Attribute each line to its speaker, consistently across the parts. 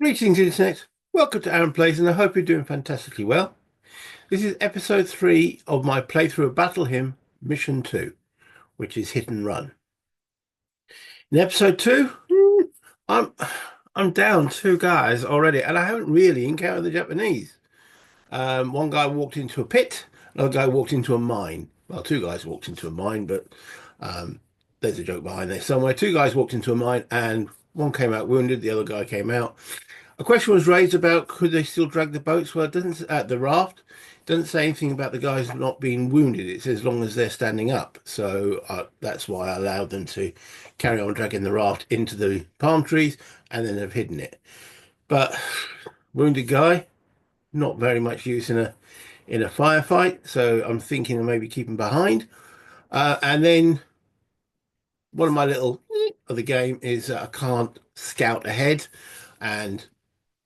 Speaker 1: Greetings, Internet. Welcome to Aaron Plays, and I hope you're doing fantastically well. This is episode 3 of my playthrough of Battle Hymn Mission 2, which is Hit and Run. In episode 2, I'm I'm down 2 guys already, and I haven't really encountered the Japanese. One guy walked into a pit, another guy walked into a mine. Well, 2 guys walked into a mine, but um, there's a joke behind there somewhere. 2 guys walked into a mine, and one came out wounded, the other guy came out. A question was raised about could they still drag the boats? Well, it doesn't at the raft. It doesn't say anything about the guys not being wounded. It says as long as they're standing up. So that's why I allowed them to carry on dragging the raft into the palm trees, and then have hidden it. But wounded guy, not very much use in a firefight. So I'm thinking of maybe keeping behind. And then one of my little of the game is I can't scout ahead, and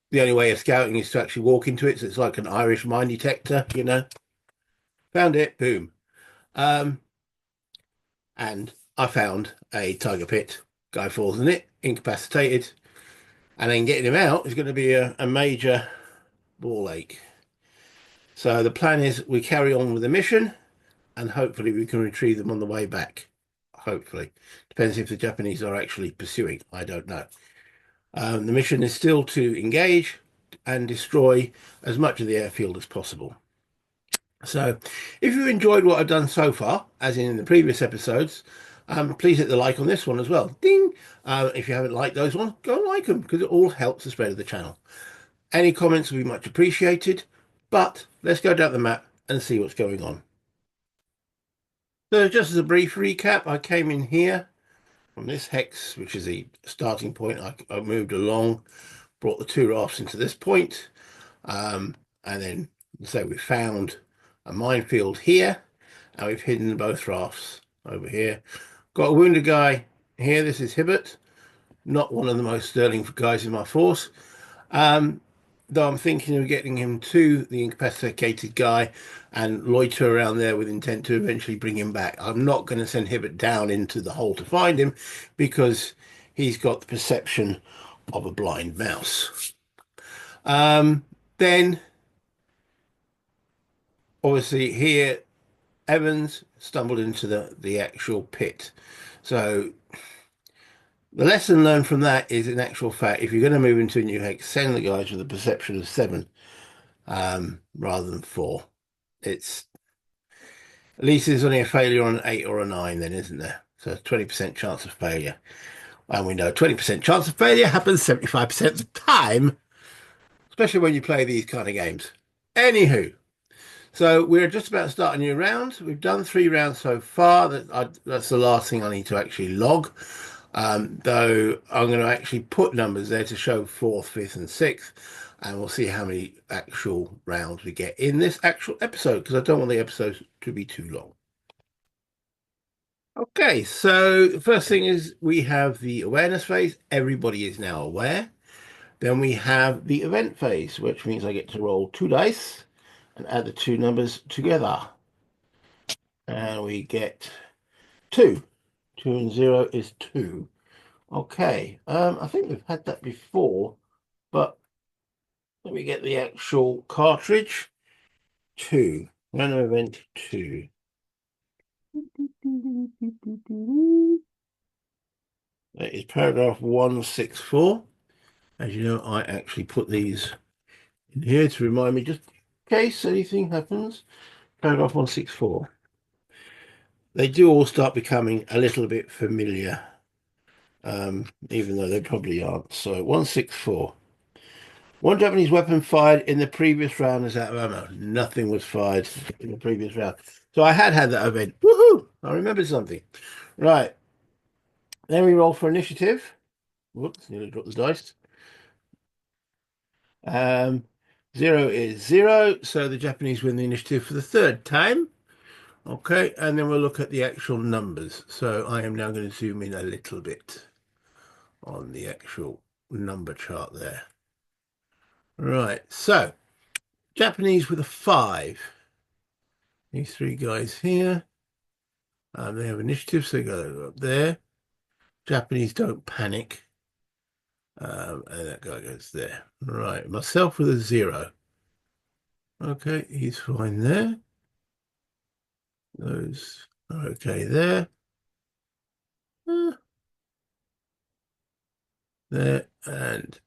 Speaker 1: the only way of scouting is to actually walk into it. So it's like an Irish mine detector. Found it, boom. Um, and I found a tiger pit. Guy falls in it, incapacitated, and then getting him out is going to be a major ball ache. So the plan is we carry on with the mission, and hopefully we can retrieve them on the way back. Hopefully. Depends if the Japanese are actually pursuing. I don't know. The mission is still to engage and destroy as much of the airfield as possible. So, if you enjoyed what I've done so far, as in the previous episodes, please hit the like on this one as well. Ding! If you haven't liked those ones, go and like them because it all helps the spread of the channel. Any comments will be much appreciated, but let's go down the map and see what's going on. So, just as a brief recap, I came in here from this hex, which is the starting point. I moved along, brought the 2 rafts into this point, and then so we found a minefield here, and we've hidden both rafts over here. Got a wounded guy here. This is Hibbert, not one of the most sterling guys in my force. Though I'm thinking of getting him to the incapacitated guy and loiter around there with intent to eventually bring him back. I'm not going to send Hibbert down into the hole to find him because he's got the perception of a blind mouse. Then obviously here Evans stumbled into the actual pit. So the lesson learned from that is, in actual fact, if you're going to move into a new hex, send the guys with a perception of 7 rather than 4. It's at least there's only a failure on an 8 or a 9 then, isn't there? So 20% chance of failure. And we know 20% chance of failure happens 75% of the time, especially when you play these kind of games. Anywho, so we're just about to start a new round. We've done 3 rounds so far. That's the last thing I need to actually log. Though I'm going to actually put numbers there to show 4th, 5th, and 6th, and we'll see how many actual rounds we get in this actual episode because I don't want the episodes to be too long. Okay, so the first thing is we have the awareness phase. Everybody is now aware. Then we have the event phase, which means I get to roll 2 dice and add the 2 numbers together. And we get 2. 2 and 0 is 2. Okay, I think we've had that before, but let me get the actual cartridge. 2. Random event 2. That is paragraph 164. As you know, I actually put these in here to remind me just in case anything happens. Paragraph 164. They do all start becoming a little bit familiar, even though they probably aren't. So 164. One Japanese weapon fired in the previous round is out of ammo. Nothing was fired in the previous round. So I had that event. Woohoo! I remembered something. Right. Then we roll for initiative. Whoops, nearly dropped the dice. 0 is 0, so the Japanese win the initiative for the 3rd time. Okay, and then we'll look at the actual numbers. So I am now going to zoom in a little bit on the actual number chart there. Right, so Japanese with a 5. These 3 guys here. They have initiative, so they go up there. Japanese don't panic. And that guy goes there. Right, myself with a 0. Okay, he's fine there. Those are okay there. Uh, there and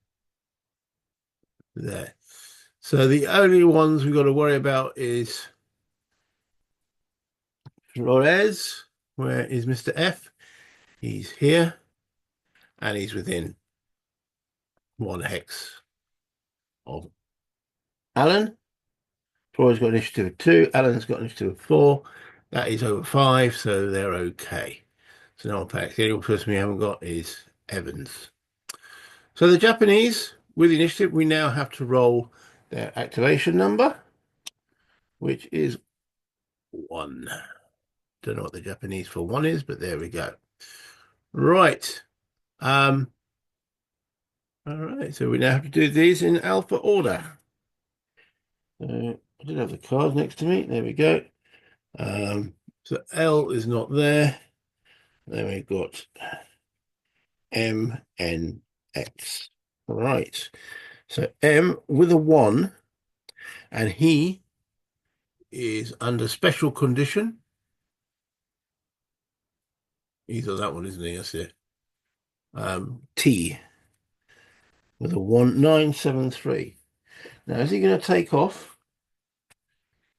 Speaker 1: there. So the only ones we've got to worry about is Flores. Where is Mr. F? He's here, and he's within 1 hex of Alan. Flores got initiative of 2. Alan's got initiative of 4. That is over 5, so they're okay. So no packs. The only person we haven't got is Evans. So the Japanese, with the initiative, we now have to roll their activation number, which is 1. Don't know what the Japanese for 1 is, but there we go. Right. All right, so we now have to do these in alpha order. I did have the card next to me. There we go. So L is not there. Then we've got M, N, X. All right. So M with a 1, and he is under special condition. He's on that one, isn't he? That's it. T with a 1973. Now, is he going to take off?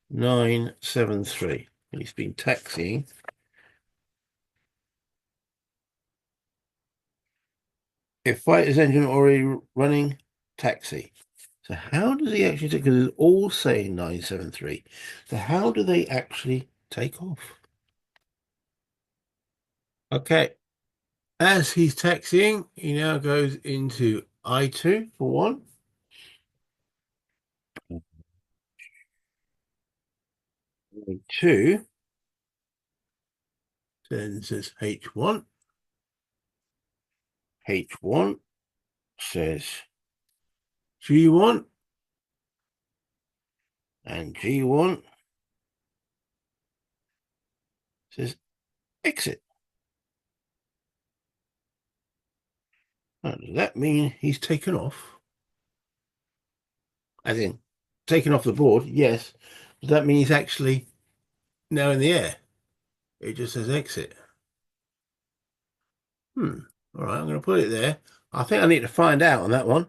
Speaker 1: 973. He's been taxiing. If fighter's engine already running, taxi. So how does he actually take? Because it's all saying 973. So how do they actually take off? Okay. As he's taxiing, he now goes into I2 for 1. I2 then says H1. H1 says G1. And G1 says exit. Now, does that mean he's taken off? As in, taken off the board, yes. Does that mean he's actually now in the air? It just says exit. All right, I'm going to put it there. I think I need to find out on that one.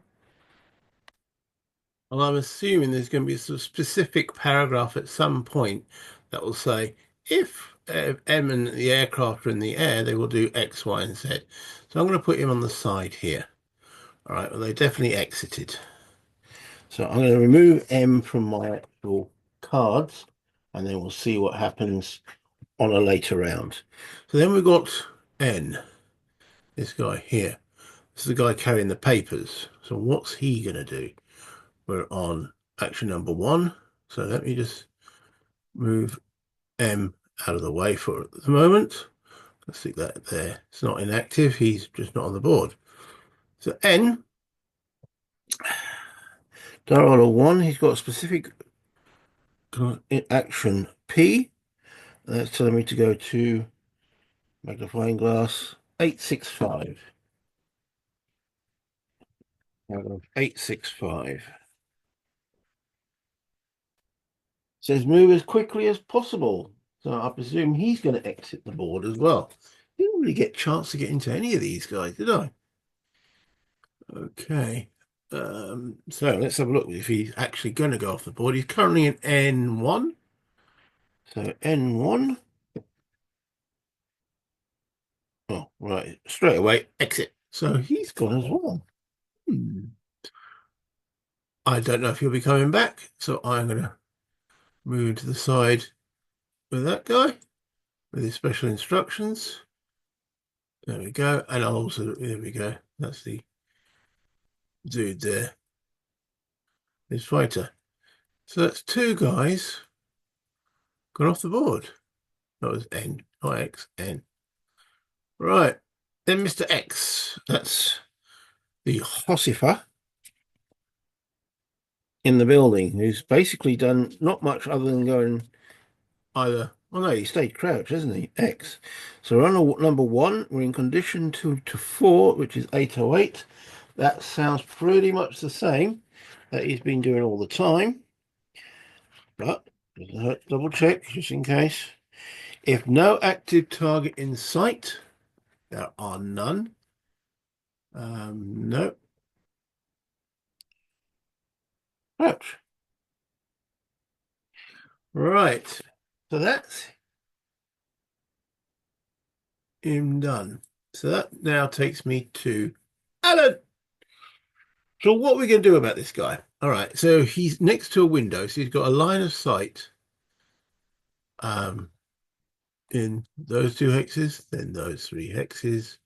Speaker 1: And I'm assuming there's going to be a sort of specific paragraph at some point that will say, if M and the aircraft are in the air, they will do X, Y, and Z. So I'm going to put him on the side here. All right, well, they definitely exited. So I'm going to remove M from my actual cards, and then we'll see what happens on a later round. So then we've got N, this guy here. This is the guy carrying the papers. So what's he going to do? We're on action number 1. So let me just move M out of the way for the moment. Let's stick that there. It's not inactive. He's just not on the board. So N, dial 1, he's got a specific action P. That's telling me to go to magnifying glass 865. 865. Says move as quickly as possible. So I presume he's going to exit the board as well. Didn't really get a chance to get into any of these guys, did I? Okay. So let's have a look if he's actually going to go off the board. He's currently in N1. So N1. Oh, right. Straight away, exit. So he's gone as well. I don't know if he'll be coming back. So I'm going to move to the side with that guy with his special instructions. There we go. And I'll also, there we go. That's the dude there. His fighter. So that's 2 guys gone off the board. That was N, not X, N. Right. Then Mr. X. That's the Hossifer in the building, who's basically done not much other than going either. Well, no, he stayed crouched, hasn't he? X. So we're on number 1. We're in condition 2 to 4, which is 808. that sounds pretty much the same that he's been doing all the time, but doesn't hurt to double check just in case. If no active target in sight, there are none. No. Ouch. Right. So that's him done. So that now takes me to Alan. So what are we going to do about this guy? All right. So he's next to a window. So he's got a line of sight um, in those two hexes, then those three hexes,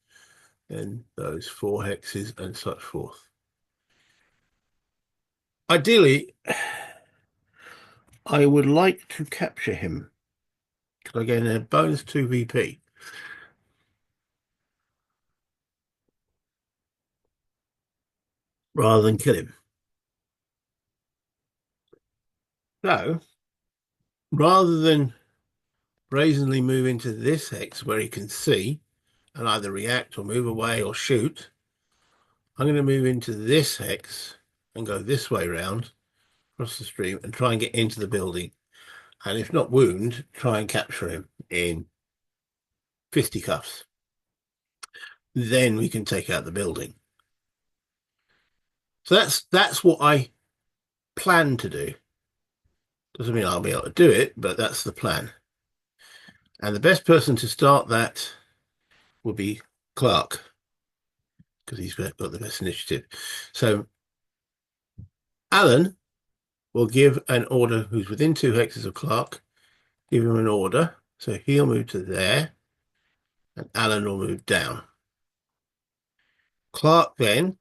Speaker 1: then those four hexes, and such forth. Ideally, I would like to capture him because I get a bonus 2 VP rather than kill him. So rather than brazenly move into this hex where he can see and either react or move away or shoot, I'm going to move into this hex and go this way round across the stream and try and get into the building. And if not wound, try and capture him in fisticuffs. Then we can take out the building. So that's what I plan to do. Doesn't mean I'll be able to do it, but that's the plan. And the best person to start that would be Clark, because he's got the best initiative. So Alan will give an order who's within 2 hexes of Clark, give him an order. So he'll move to there, and Alan will move down. Clark then,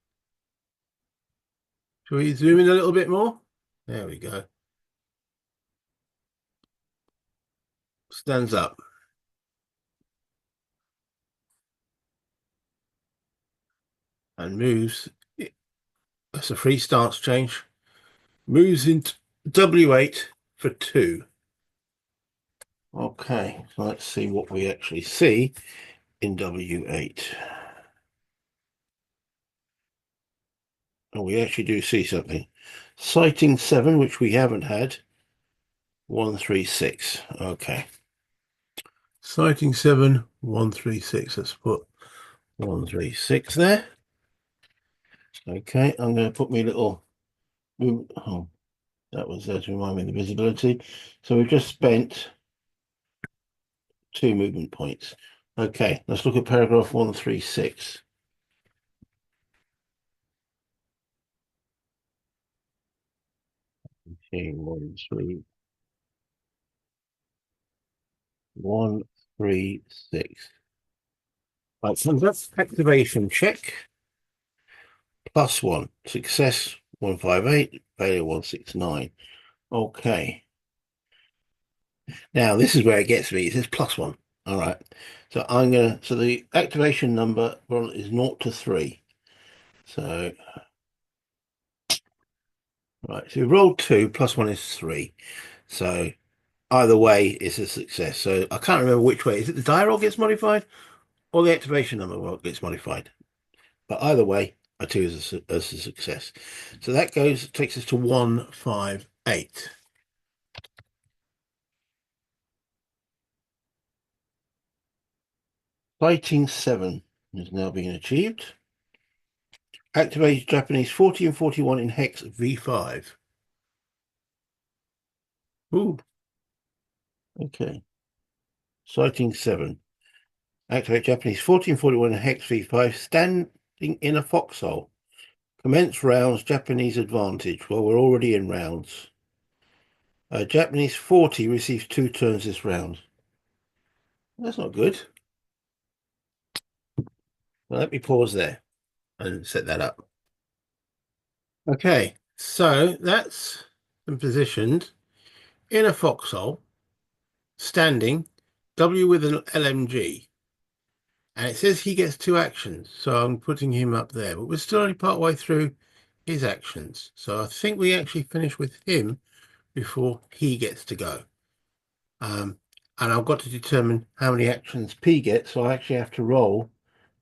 Speaker 1: shall we zoom in a little bit more? There we go. Stands up. And moves. That's a free stance change. Moves into W8 for 2. Okay, so let's see what we actually see in W8. Oh, we actually do see something. Sighting 7, which we haven't had. 136. Okay. Sighting 7, 136. Let's put 136 there. Okay, I'm going to put me little. Oh, that was there to remind me of the visibility. So we've just spent 2 movement points. Okay, let's look at paragraph 136. Okay, 136. Right, so that's activation check. +1. Success 158, failure 169. Okay. Now this is where it gets me. It says +1. All right. So so the activation number is 0 to 3. So right, so we rolled 2, +1 is 3. So either way it's a success. So I can't remember which way. Is it the die roll gets modified or the activation number gets modified? But either way, I do as a success. So that takes us to 158. Fighting 7 is now being achieved. Activate Japanese 40 and 41 in hex V5. Ooh, okay. Sighting 7. Activate Japanese 40 and 41 in hex V5, standing in a foxhole. Commence rounds, Japanese advantage. Well, we're already in rounds. Japanese 40 receives 2 turns this round. That's not good. Well, let me pause there and set that up. Okay, so that's been positioned in a foxhole, standing, W with an LMG. And it says he gets 2 actions, so I'm putting him up there. But we're still only part way through his actions. So I think we actually finish with him before he gets to go. And I've got to determine how many actions P gets, so I actually have to roll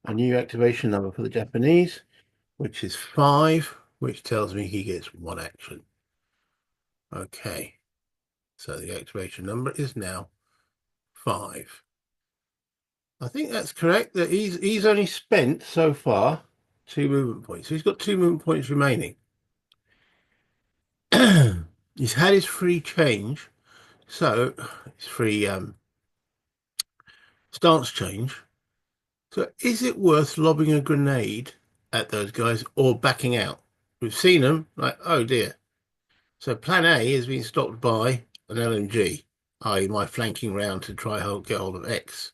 Speaker 1: a new activation number for the Japanese, which is 5, which tells me he gets 1 action. Okay, so the activation number is now 5. I think that's correct, that he's only spent so far 2 movement points. So he's got 2 movement points remaining. He's had his free change, so his free stance change. So is it worth lobbing a grenade at those guys or backing out? We've seen them, like, oh dear. So plan A has been stopped by an LMG, i.e. my flanking round to try to get hold of X.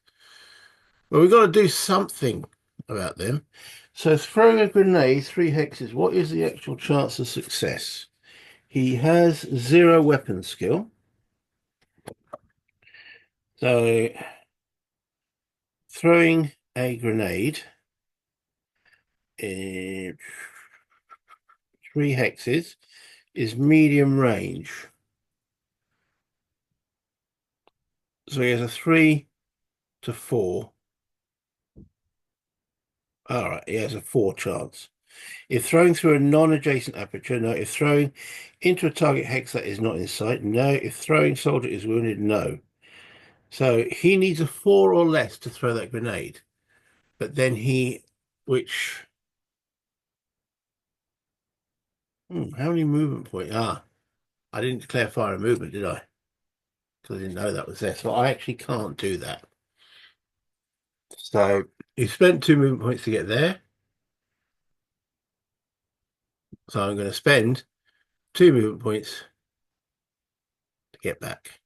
Speaker 1: Well, we've got to do something about them. So throwing a grenade, 3 hexes, what is the actual chance of success? He has 0 weapon skill. So throwing a grenade, 3 hexes, is medium range. So he has a 3 to 4. All right, he has a 4 chance. If throwing through a non-adjacent aperture, no. If throwing into a target hex that is not in sight, no. If throwing soldier is wounded, no. So he needs a 4 or less to throw that grenade. But then how many movement points? I didn't declare fire and movement, did I? Because I didn't know that was there. So I actually can't do that. So he spent 2 movement points to get there. So I'm going to spend 2 movement points to get back.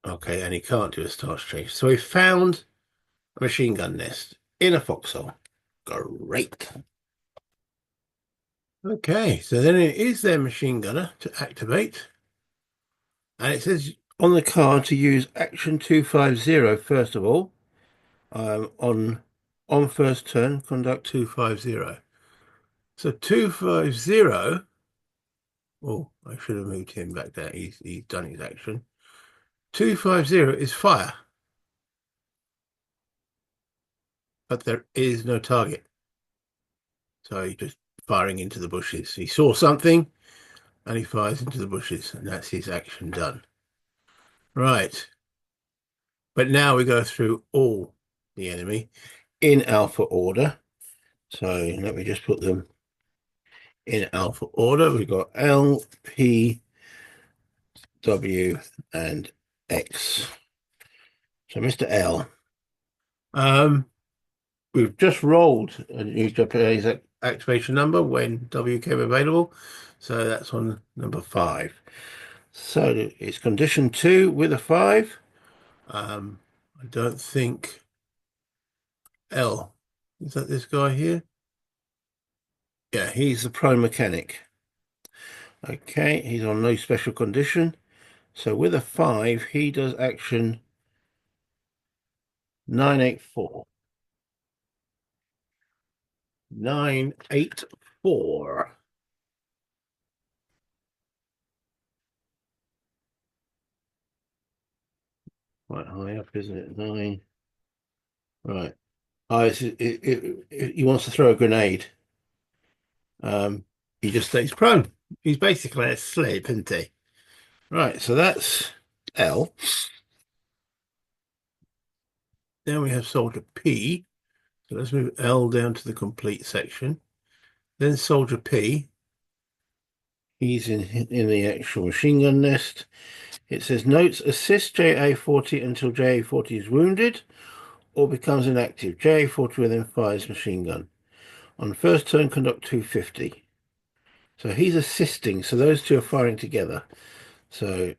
Speaker 1: Okay, and he can't do a stance change. So he found a machine gun nest in a foxhole. Great. Okay, so then it is their machine gunner to activate. And it says on the card to use action 250 first of all. On first turn, conduct 250. So 250. Oh, I should have moved him back there. He's done his action. 250 is fire. But there is no target. So he's just firing into the bushes. He saw something and he fires into the bushes, and that's his action done. Right. But now we go through all the enemy in alpha order. So let me just put them in alpha order. We've got L, P, W, and X. So Mr. L. We've just rolled a new Japanese activation number when W came available. So that's on number 5. So it's condition 2 with a 5. I don't think L. Is that this guy here? Yeah, he's the prime mechanic. Okay, he's on no special condition. So with a 5, he does action 984. 984. Quite high up, isn't it? 9. Right. Oh, he wants to throw a grenade. He just stays prone. He's basically asleep, isn't he? Right, so that's L. Then we have soldier P. So let's move L down to the complete section. Then soldier P. He's in the actual machine gun nest. It says notes assist JA40 until JA40 is wounded or becomes inactive. JA40 will then fires machine gun. On first turn, conduct 250. So he's assisting. So those two are firing together. So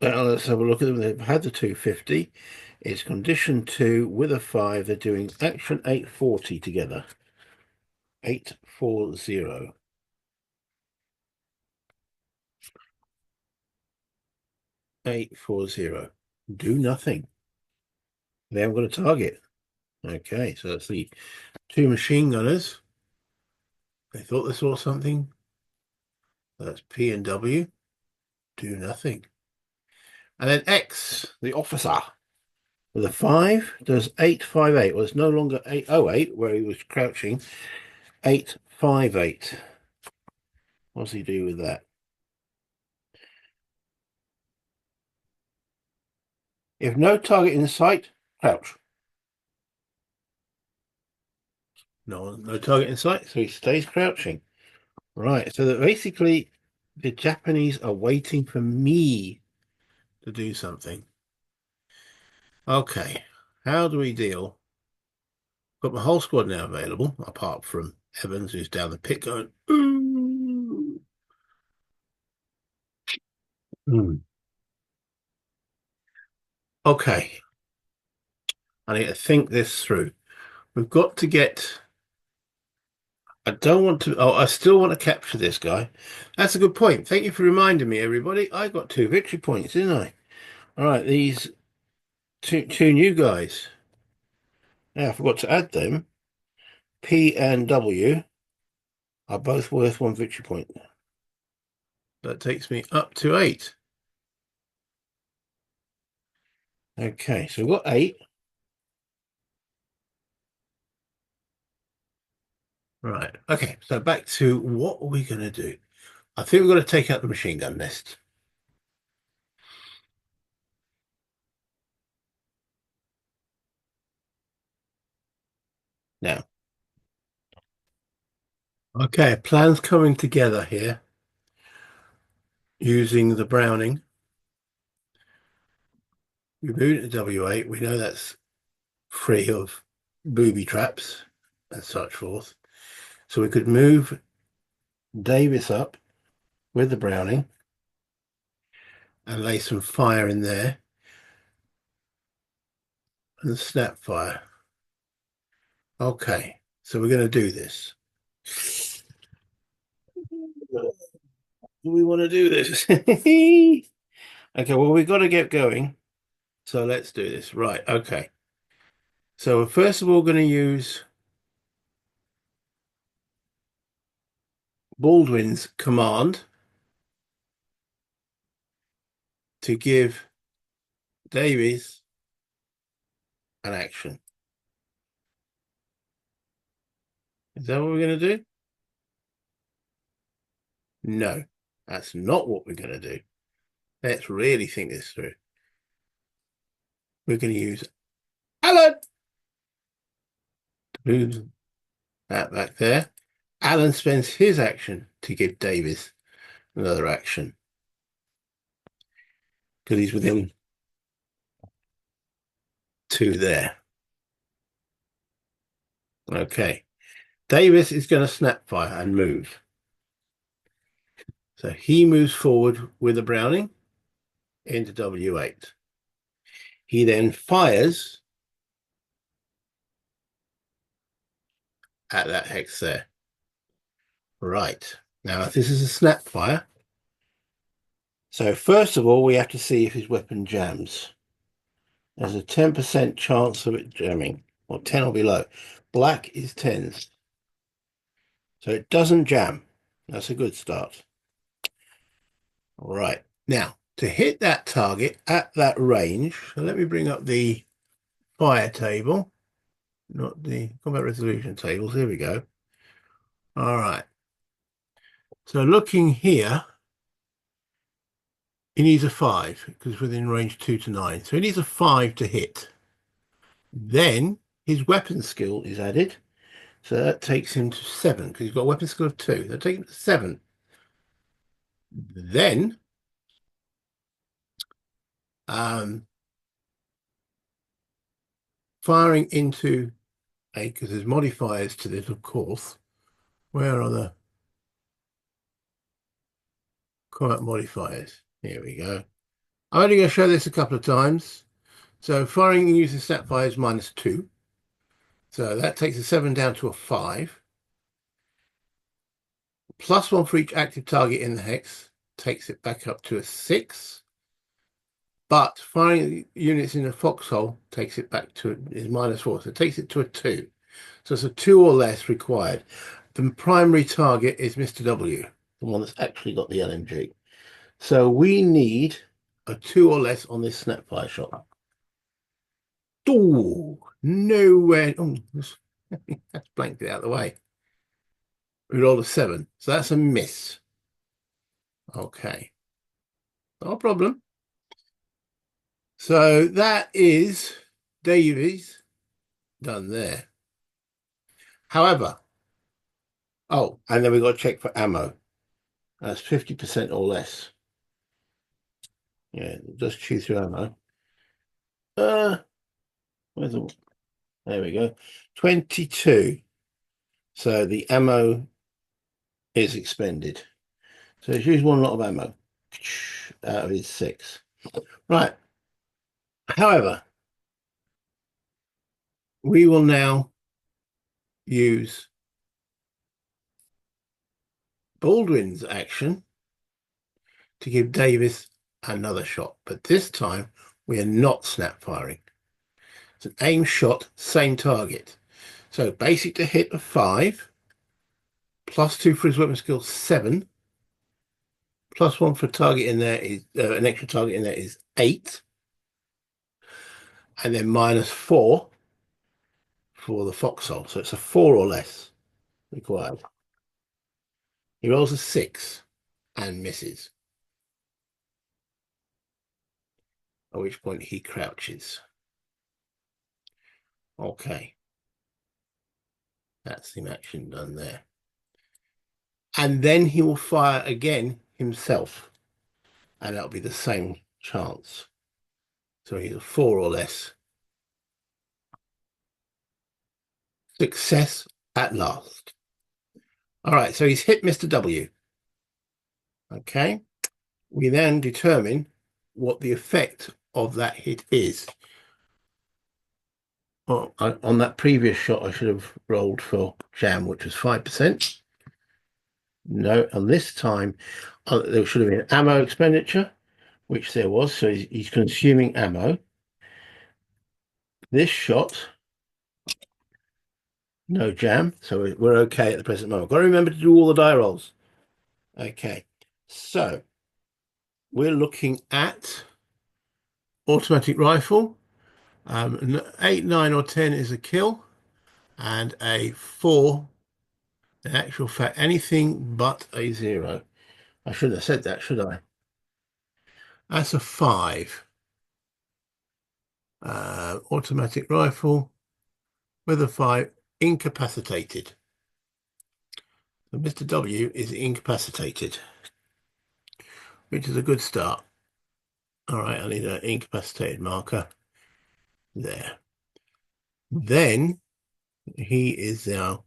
Speaker 1: let's have a look at them. They've had the 250. It's condition 2 with a 5. They're doing action 840 together. 840. 840. Do nothing. They haven't got a target. Okay, so that's the 2 machine gunners. They thought they saw something. That's P and W. Do nothing. And then X, the officer. With a 5, does 858. Well, it's no longer 808 where he was crouching. 858. What's he do with that? If no target in sight, crouch. No target in sight, so he stays crouching. Right, so that basically the Japanese are waiting for me to do something. Okay, how do we deal? Got my whole squad now available, apart from Evans, who's down the pit going, ooh. Okay, I need to think this through. We've got to get. I don't want to. Oh, I still want to capture this guy. That's a good point. Thank you for reminding me, everybody. I got 2 victory points, didn't I? All right, these two new guys. Now, I forgot to add them. P and W are both worth 1 victory point. That takes me up to 8. Okay, so we've got 8. Right. Okay, so back to what are we going to do? I think we've got to take out the machine gun nest. Now, okay, plans coming together here using the Browning. We moved it to W8. We know that's free of booby traps and such forth. So we could move Davis up with the Browning and lay some fire in there and snap fire. Okay, so we're going to do this. Do we want to do this? Okay, well, we've got to get going. So let's do this. Right, okay. So we're first of all going to use Baldwin's command to give Davies an action. Is that what we're going to do? No, that's not what we're going to do. Let's really think this through. We're going to use Alan. Move that back there. Alan spends his action to give Davies another action because he's within 2 there. Okay. Davis is going to snap fire and move. So he moves forward with a Browning into W8. He then fires at that hex there. Right. Now, if this is a snap fire, so first of all, we have to see if his weapon jams. There's a 10% chance of it jamming, or 10 or below. Black is 10s. So it doesn't jam. That's a good start. All right. Now, to hit that target at that range, so let me bring up the fire table, not the combat resolution tables. Here we go. All right. So looking here, he needs a 5 because within range 2 to 9. So he needs a 5 to hit. Then his weapon skill is added. So that takes him to 7 because he's got a weapon skill of 2. That takes him to 7. Then firing into a, because there's modifiers to this, of course. Where are the combat modifiers? Here we go. I'm only going to show this a couple of times. So firing using snap fire is -2. So that takes a 7 down to a 5. +1 for each active target in the hex takes it back up to a 6. But firing units in a foxhole takes it back to is -4. So it takes it to a 2. So it's a 2 or less required. The primary target is Mr. W, the one that's actually got the LMG. So we need a 2 or less on this snapfire shot. Oh, nowhere. Oh, that's blanked it out of the way. We rolled a 7. So that's a miss. Okay. No problem. So that is Davies done there. However, oh, and then we got to check for ammo. That's 50% or less. Yeah, just chew through ammo. Uh, where's the, there we go. 22. So the ammo is expended. So he's used one lot of ammo out of his 6. Right. However, we will now use Baldwin's action to give Davis another shot, but this time we are not snap firing. It's an aim shot, same target. So basic to hit of 5, +2 for his weapon skill 7, +1 for target in there is an extra target in there is 8, and then -4 for the foxhole. So it's a 4 or less required. He rolls a 6 and misses, at which point he crouches. Okay, that's the action done there. And then he will fire again himself, and that'll be the same chance. So he's a 4 or less. Success at last. All right, so he's hit Mr. W. Okay, we then determine what the effect of that hit is. Well, on that previous shot, I should have rolled for jam, which was 5%. No, and this time there should have been ammo expenditure, which there was. So he's consuming ammo. This shot, no jam, so we're okay at the present moment. Got to remember to do all the die rolls. Okay, so we're looking at automatic rifle. 8, 9, or 10 is a kill, and a 4, in actual fact, anything but a 0. I shouldn't have said that, should I? That's a 5. Automatic rifle with a 5, incapacitated. So Mr. W is incapacitated, which is a good start. All right, I need an incapacitated marker there. Then he is now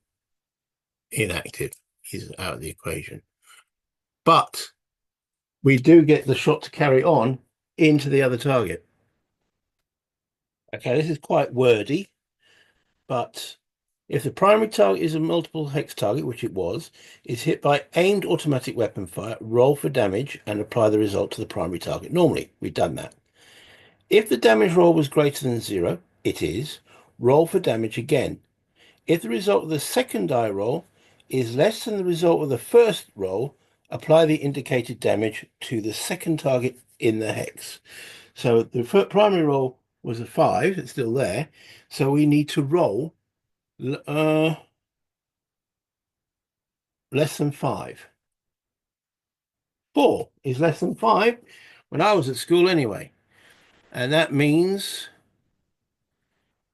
Speaker 1: inactive. He's out of the equation. But we do get the shot to carry on into the other target. Okay, this is quite wordy, but if the primary target is a multiple hex target, which it was, is hit by aimed automatic weapon fire, roll for damage and apply the result to the primary target. Normally, we've done that. If the damage roll was greater than 0, it is, roll for damage again. If the result of the second die roll is less than the result of the first roll, apply the indicated damage to the second target in the hex. So the primary roll was a 5, it's still there. So we need to roll less than 5. 4 is less than 5 when I was at school anyway. And that means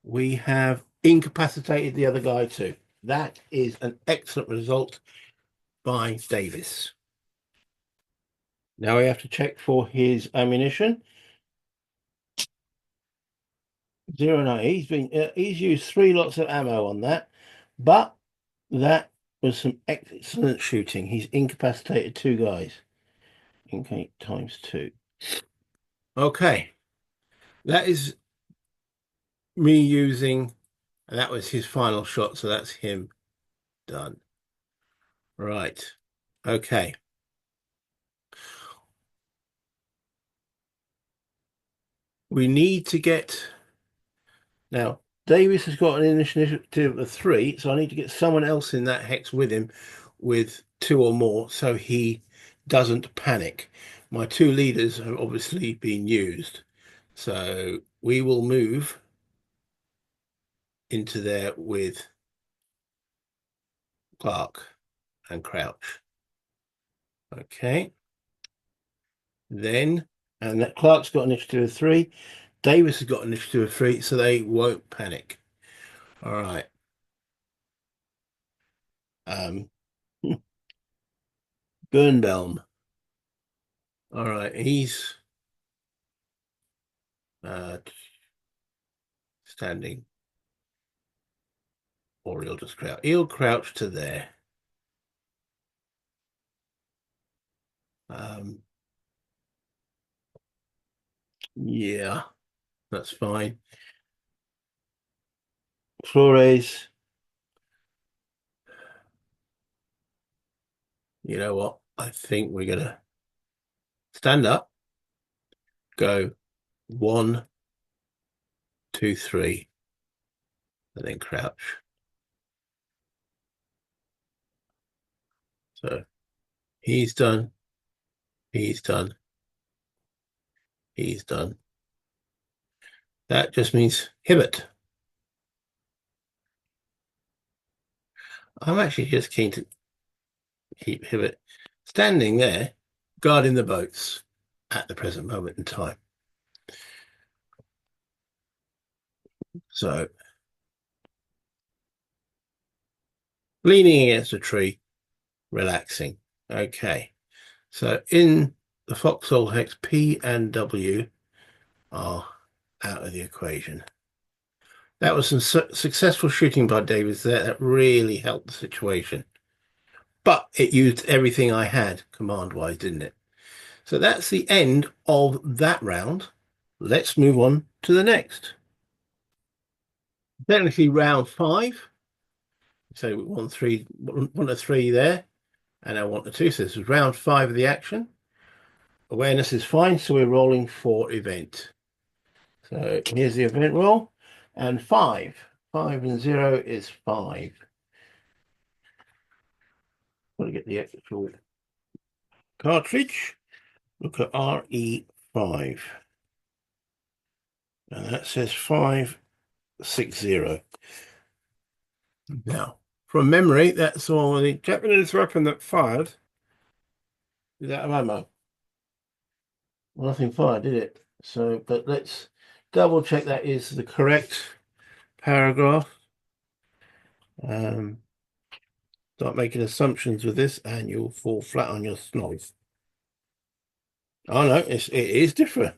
Speaker 1: we have incapacitated the other guy too. That is an excellent result by Davis. Now we have to check for his ammunition. 0.9. He's used 3 lots of ammo on that, but that was some excellent shooting. He's incapacitated 2 guys. Okay, times 2. Okay, that is me using, and that was his final shot, so that's him done. Right. Okay. We need to get now. Davis has got an initiative of 3, so I need to get someone else in that hex with him with 2 or more so he doesn't panic. My 2 leaders have obviously been used. So we will move into there with Clark and Crouch. Okay. Then, and that Clark's got initiative of 3. Davis has got initiative of 3, so they won't panic. All right. Um, Birnbaum. All right, he's standing, or he'll just crouch. He'll crouch to there. Um, yeah, that's fine. Flores, you know what? I think we're gonna stand up, go 1, 2, 3, and then crouch. So he's done, he's done, he's done. That just means Hibbert. I'm actually just keen to keep Hibbert standing there, guarding the boats at the present moment in time. So leaning against a tree, relaxing. Okay. So in the foxhole hex, P and W are out of the equation. That was some successful shooting by Davis there. That really helped the situation. But it used everything I had command-wise, didn't it? So that's the end of that round. Let's move on to the next. Technically round 5. So 1, 3, 1 to 3 there, and I want the 2. So this is round 5 of the action. Awareness is fine, so we're rolling for event. So here's the event roll, and 5. 5 and 0 is 5. Got to get the actual cartridge. Look at RE5. And that says 560. Now, from memory, that's all the Japanese weapon that fired is out of ammo. Nothing fired, did it? So, but let's double check that is the correct paragraph. Start making assumptions with this and you'll fall flat on your snogs. Oh no, it is different.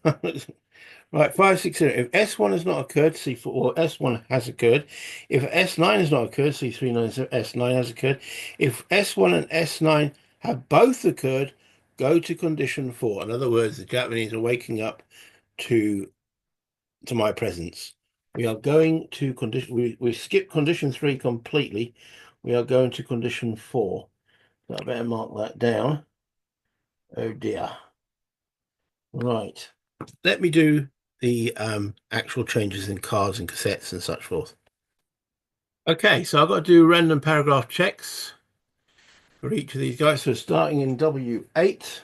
Speaker 1: Right, 560. If S1 has not occurred, C4 or S1 has occurred. If S9 has not occurred, C397 S9 has occurred. If S1 and S9 have both occurred, go to condition 4. In other words, the Japanese are waking up to my presence. We are going to condition we skip condition 3 completely. We are going to condition 4. So I better mark that down. Oh dear. Right. Let me do the actual changes in cards and cassettes and such forth. Okay, so I've got to do random paragraph checks for each of these guys. So starting in W8.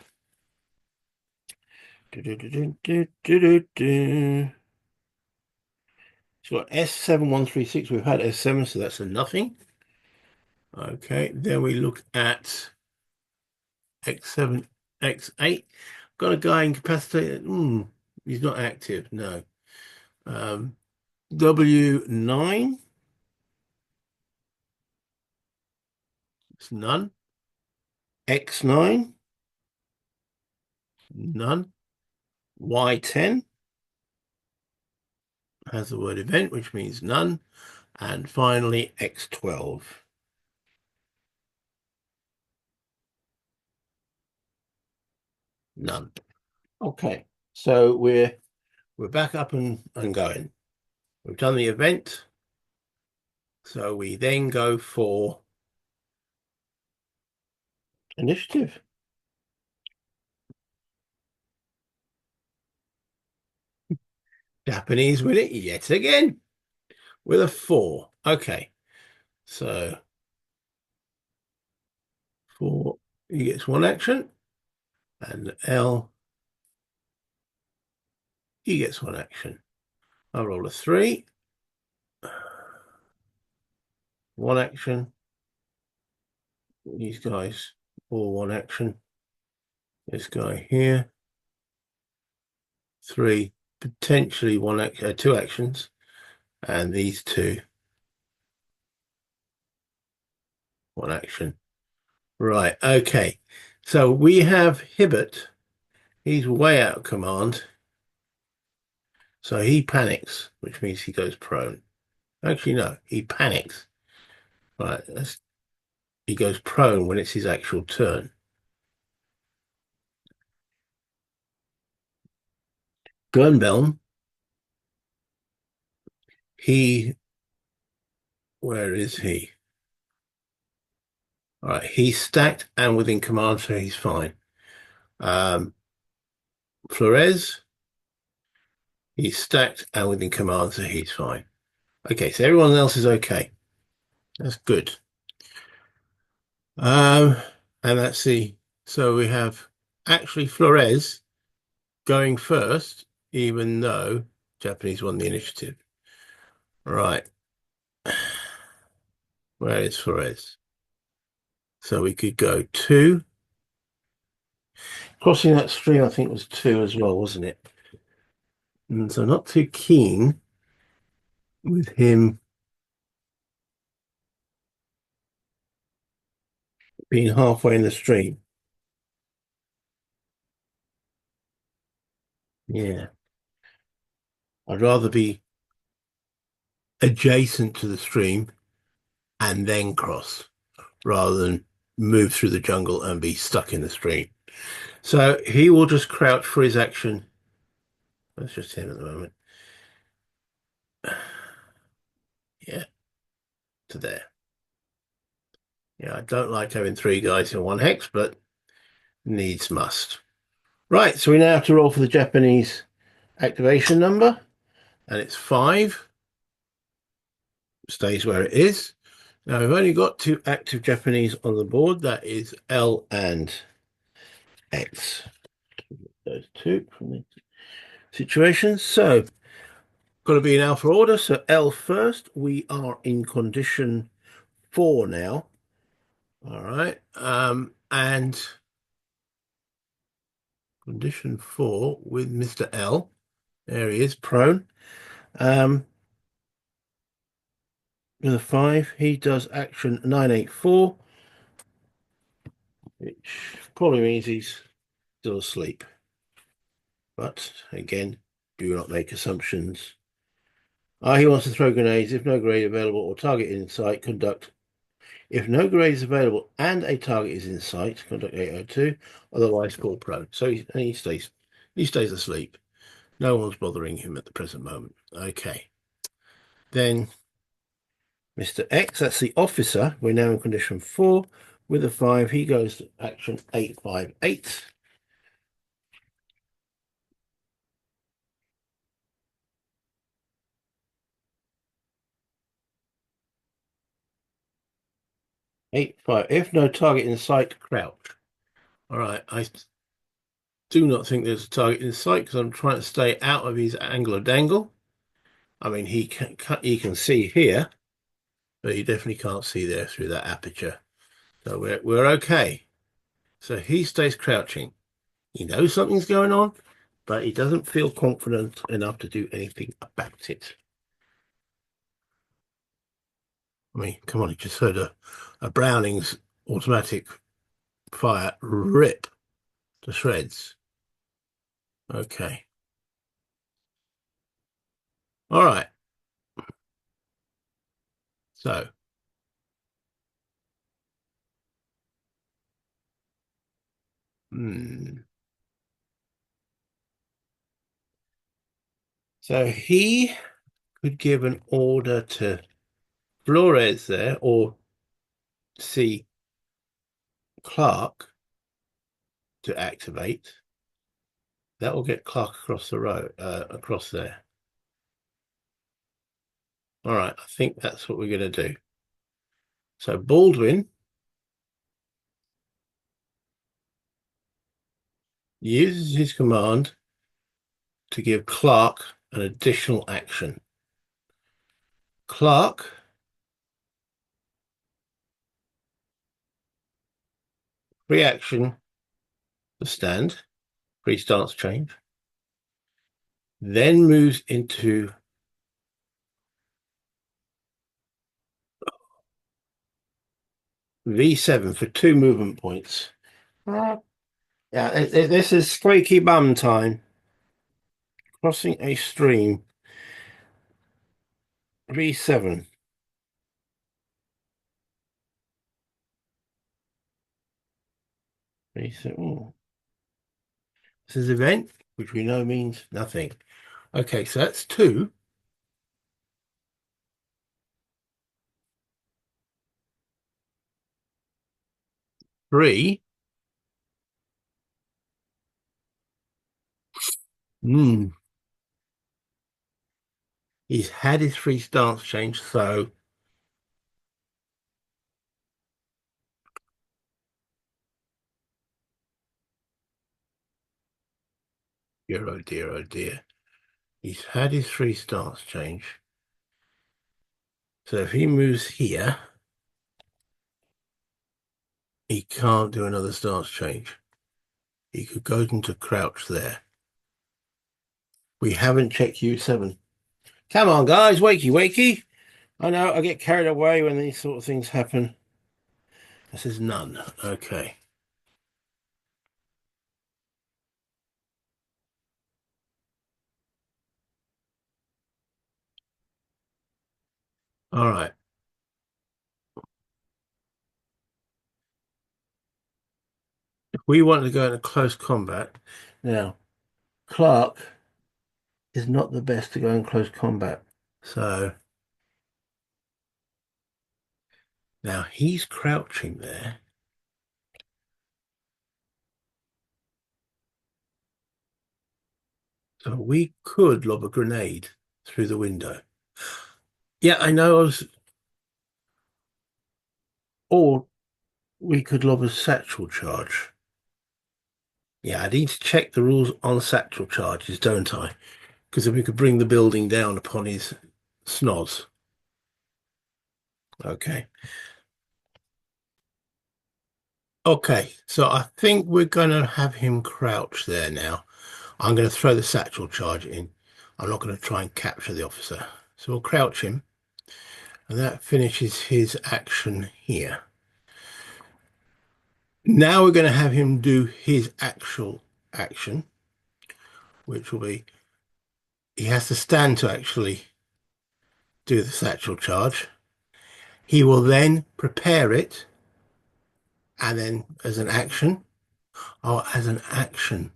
Speaker 1: So got S7136. We've had S7, so that's a nothing. Okay, then we look at X7, X8. Got a guy incapacitated. He's not active, no. W9. It's none. X9. None. Y10 has the word event, which means none. And finally, X12. None. Okay, so we're back up and going. We've done the event. So we then go for initiative. Japanese win it yet again with a 4. Okay, so 4, he gets 1 action, and L, he gets 1 action. I roll a 3. one action. These guys all one action. This guy here, three, potentially two actions, and these two, one action. Right, okay. So we have Hibbert. He's way out of command. So he panics, which means he goes prone. Actually, no, he panics. Right, he goes prone when it's his actual turn. Glenbelm, where is he? All right, he's stacked and within command, so he's fine. Flores, he's stacked and within command, so he's fine. Okay, so everyone else is okay. That's good. Um, and let's see. So we have actually Flores going first, even though Japanese won the initiative. Right. Where is Flores? So we could go two. Crossing that stream, I think was two as well, wasn't it? And so not too keen with him being halfway in the stream. Yeah. I'd rather be adjacent to the stream and then cross rather than move through the jungle and be stuck in the stream. So he will just crouch for his action. That's just him at the moment. Yeah, to there. Yeah, I don't like having three guys in one hex, but needs must. Right, so we now have to roll for the Japanese activation number, and it's 5. Stays where it is. Now we've only got two active Japanese on the board. That is L and X. Those two from the situation. So got to be in alpha order. So L first. We are in condition 4 now. All right. And condition 4 with Mr. L. There he is, prone. With a 5, he does action 984, which probably means he's still asleep. But again, do not make assumptions. He wants to throw grenades. If no grenade available or target in sight, conduct. If no grenade is available and a target is in sight, conduct 802. Otherwise, fall prone. So he stays asleep. No one's bothering him at the present moment. Okay. Then Mr. X, that's the officer. We're now in condition 4. With a 5, he goes to action 858. If no target in sight, crouch. All right, I do not think there's a target in sight because I'm trying to stay out of his angle of dangle. I mean, he can see here, but he definitely can't see there through that aperture. So we're okay. So he stays crouching. He knows something's going on, but he doesn't feel confident enough to do anything about it. I mean, come on, he just heard a Browning's automatic fire rip to shreds. Okay. All right. So, so he could give an order to Flores there or see Clark to activate. That will get Clark across the road, across there. All right, I think that's what we're going to do. So Baldwin uses his command to give Clark an additional action. Clark Reaction to stand, free stance change, then moves into V7 for 2 movement points. Yeah, this is squeaky bum time. Crossing a stream. V7. V7. Ooh. This is event, which we know means nothing. Okay, so that's 2. 3. Hmm. He's had his free stance change, so dear, oh dear, oh dear. He's had his free stance change. So if he moves here, he can't do another stance change. He could go into crouch there. We haven't checked U7. Come on, guys, wakey, wakey. I know I get carried away when these sort of things happen. This is none. Okay. All right. If we want to go into close combat, now Clark is not the best to go in close combat. So now he's crouching there. So we could lob a grenade through the window. Yeah, I know. Or we could lob a satchel charge. Yeah, I need to check the rules on satchel charges, don't I? Because then we could bring the building down upon his snoz. Okay. Okay, so I think we're going to have him crouch there now. I'm going to throw the satchel charge in. I'm not going to try and capture the officer. So we'll crouch him, and that finishes his action here. Now we're going to have him do his actual action, which will be he has to stand to actually do the satchel charge. He will then prepare it, and then as an action, or as an action.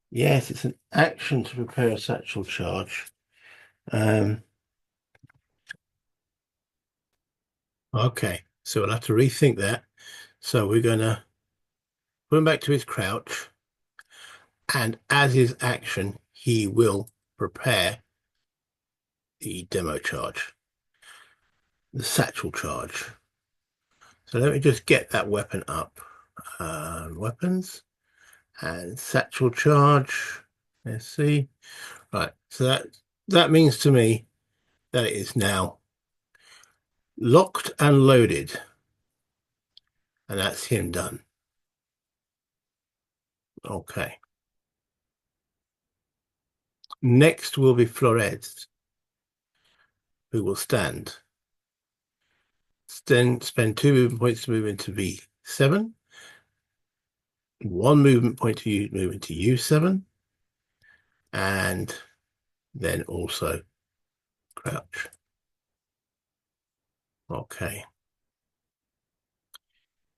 Speaker 1: Yes, it's an action to prepare a satchel charge. Um, okay, so we'll have to rethink that. So we're going to put him back to his crouch, and as his action, he will prepare the demo charge, the satchel charge. So let me just get that weapon up. Weapons and satchel charge. Let's see. Right, so that means to me that it is now locked and loaded, and that's him done. Okay. Next will be Flores, who will stand. Then spend 2 movement points to move into V7, 1 movement point to move into U7, and then also crouch. Okay.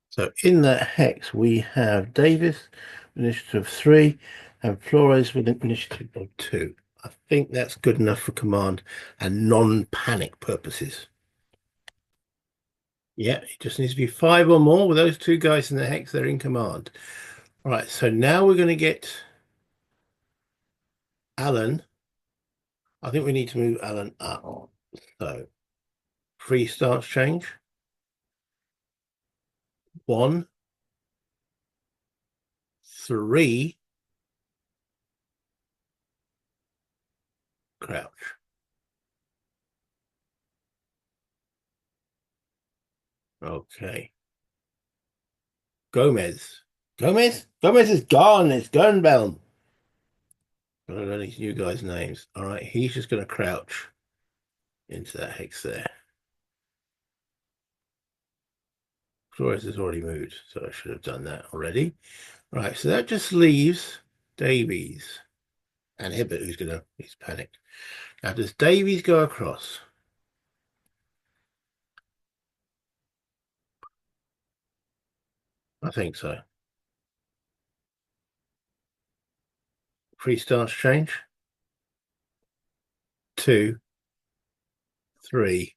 Speaker 1: So in that hex, we have Davis, initiative 3, and Flores with an initiative of 2. I think that's good enough for command and non-panic purposes. Yeah, it just needs to be 5 or more. With those 2 guys in the hex, they're in command. All right, so now we're going to get Alan. I think we need to move Alan up. So free stance change. 1, 3, crouch. Okay. Gomez. Gomez? Gomez is gone. It's Gunbelm. I don't know these new guys' names. All right, he's just going to crouch into that hex there. Flores has already moved, so I should have done that already. Right, so that just leaves Davies and Hibbert, he's panicked. Now, does Davies go across? I think so. Three stance change. 2, 3,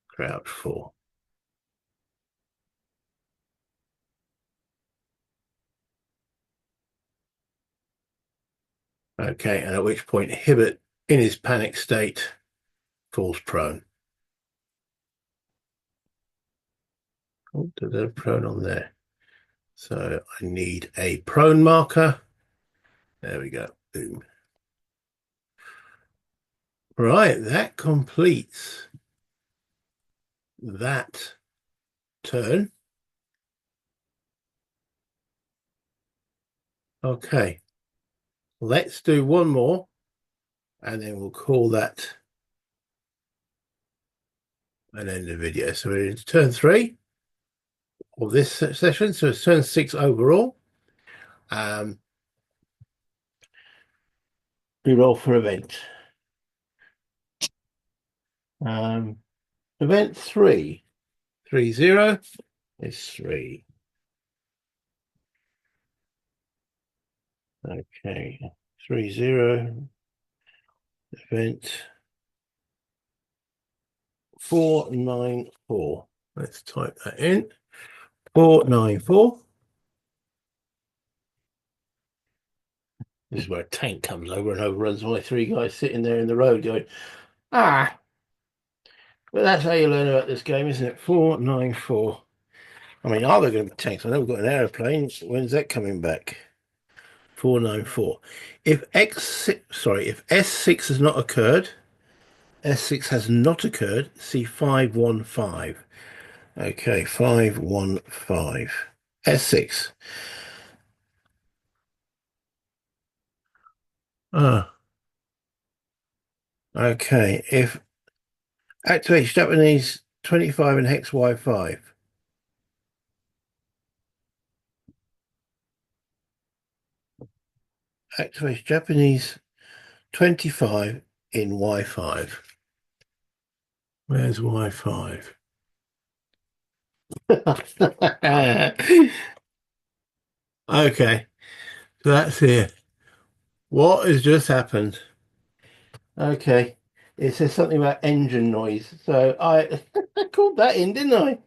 Speaker 1: crouch 4. Okay, and at which point Hibbert, in his panic state, falls prone. Oh, there's a prone on there. So I need a prone marker. There we go. Boom. Right, that completes that turn. Okay, let's do one more and then we'll call that an end of video. So we're into turn 3 of this session. So it's turn 6 overall. We roll for event. Event 3. 3-0 is 3. Okay, 3-0. Event 494. Let's type that in. 494. This is where a tank comes over and overruns my 3 guys sitting there in the road going, ah. But that's how you learn about this game, isn't it? 494. I mean, are there going to be tanks? I know we've got an aeroplane. When's that coming back? 494. If if S6 has not occurred, S6 has not occurred, see 515. Okay, 515. S6. Ah, okay. If activates Japanese 25 and hex Y5. Activates Japanese 25 in Y5. Where's Y5? Okay, so that's here. What has just happened? Okay, it says something about engine noise. So I I called that in, didn't I?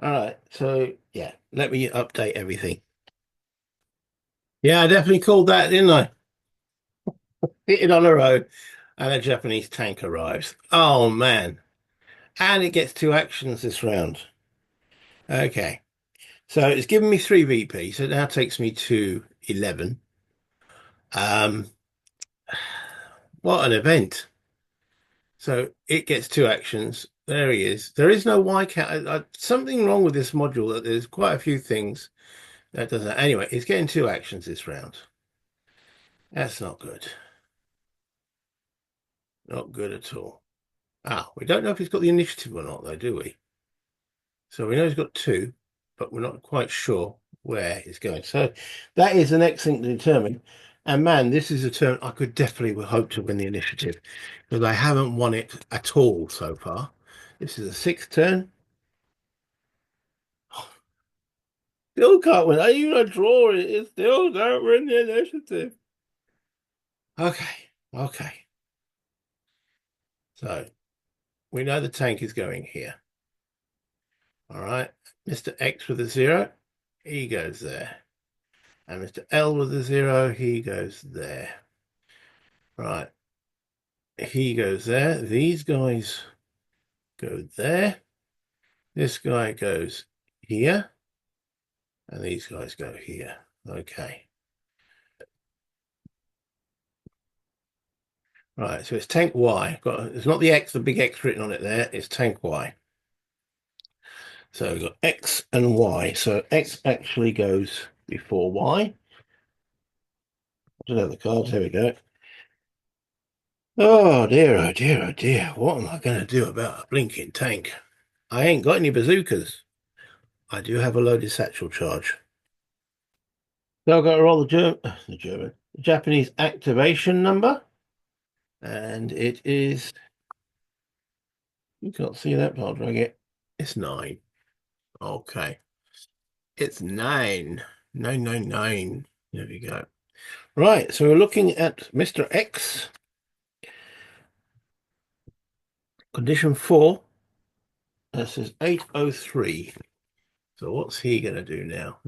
Speaker 1: All right, so yeah, let me update everything. Yeah, I definitely called that, didn't I? Hit it on a road, and a Japanese tank arrives. Oh man. And it gets 2 actions this round. Okay. So it's given me 3 VP, so it now takes me to 11. Um, what an event. So it gets 2 actions. There he is. There is no Y count. Something wrong with this module that there's quite a few things that doesn't. Anyway, it's getting 2 actions this round. That's not good. Not good at all. Ah, we don't know if he's got the initiative or not, though, do we? So we know he's got 2, but we're not quite sure where he's going. So that is the next thing to determine. And man, this is a turn I could definitely hope to win the initiative because I haven't won it at all so far. This is the 6th turn. Still can't win. Even a draw, it still don't win the initiative. Okay, okay. So we know the tank is going here. All right. Mr. X with a 0, he goes there. And Mr. L with a 0, he goes there. Right. He goes there. These guys go there. This guy goes here. And these guys go here. Okay. Right, so it's tank Y. It's not the X, the big X written on it there. It's tank Y. So we've got X and Y. So X actually goes before Y. I don't have the cards. Here we go. Oh dear, oh dear, oh dear. What am I going to do about a blinking tank? I ain't got any bazookas. I do have a loaded satchel charge. So I've got to roll the Japanese activation number. And it is, you can't see that, but I'll drag it. It's 9. Okay. It's 9. 999. There we go. Right, so we're looking at Mr. X, condition 4. That says 803. So what's he going to do now?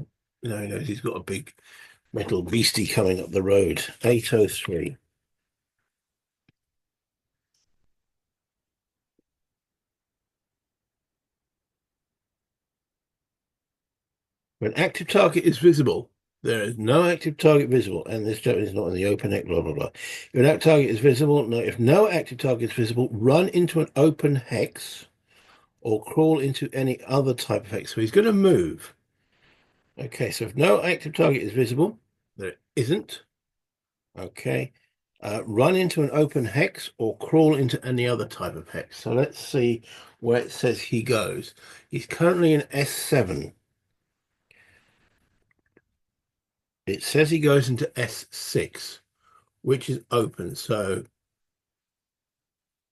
Speaker 1: No, he knows he's got a big metal beastie coming up the road. 803. When active target is visible, there is no active target visible, and this is not in the open hex, blah, blah, blah. If an active target is visible, no, if no active target is visible, run into an open hex or crawl into any other type of hex. So he's going to move. Okay, so if no active target is visible, there isn't. Okay. Run into an open hex or crawl into any other type of hex. So let's see where it says he goes. He's currently in S7. It says he goes into S6, which is open. So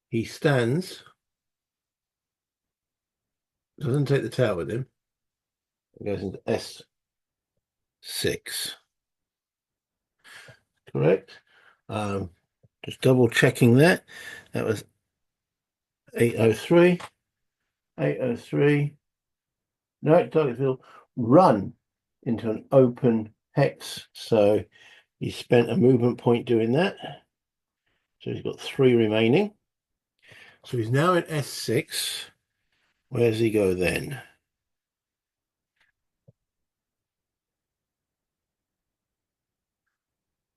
Speaker 1: he stands, doesn't take the tail with him. It goes into S6. Correct. Just double checking that. That was 803. 803. No, target field. Run into an open hex. So he spent a movement point doing that. So he's got 3 remaining. So he's now in S6. Where does he go then?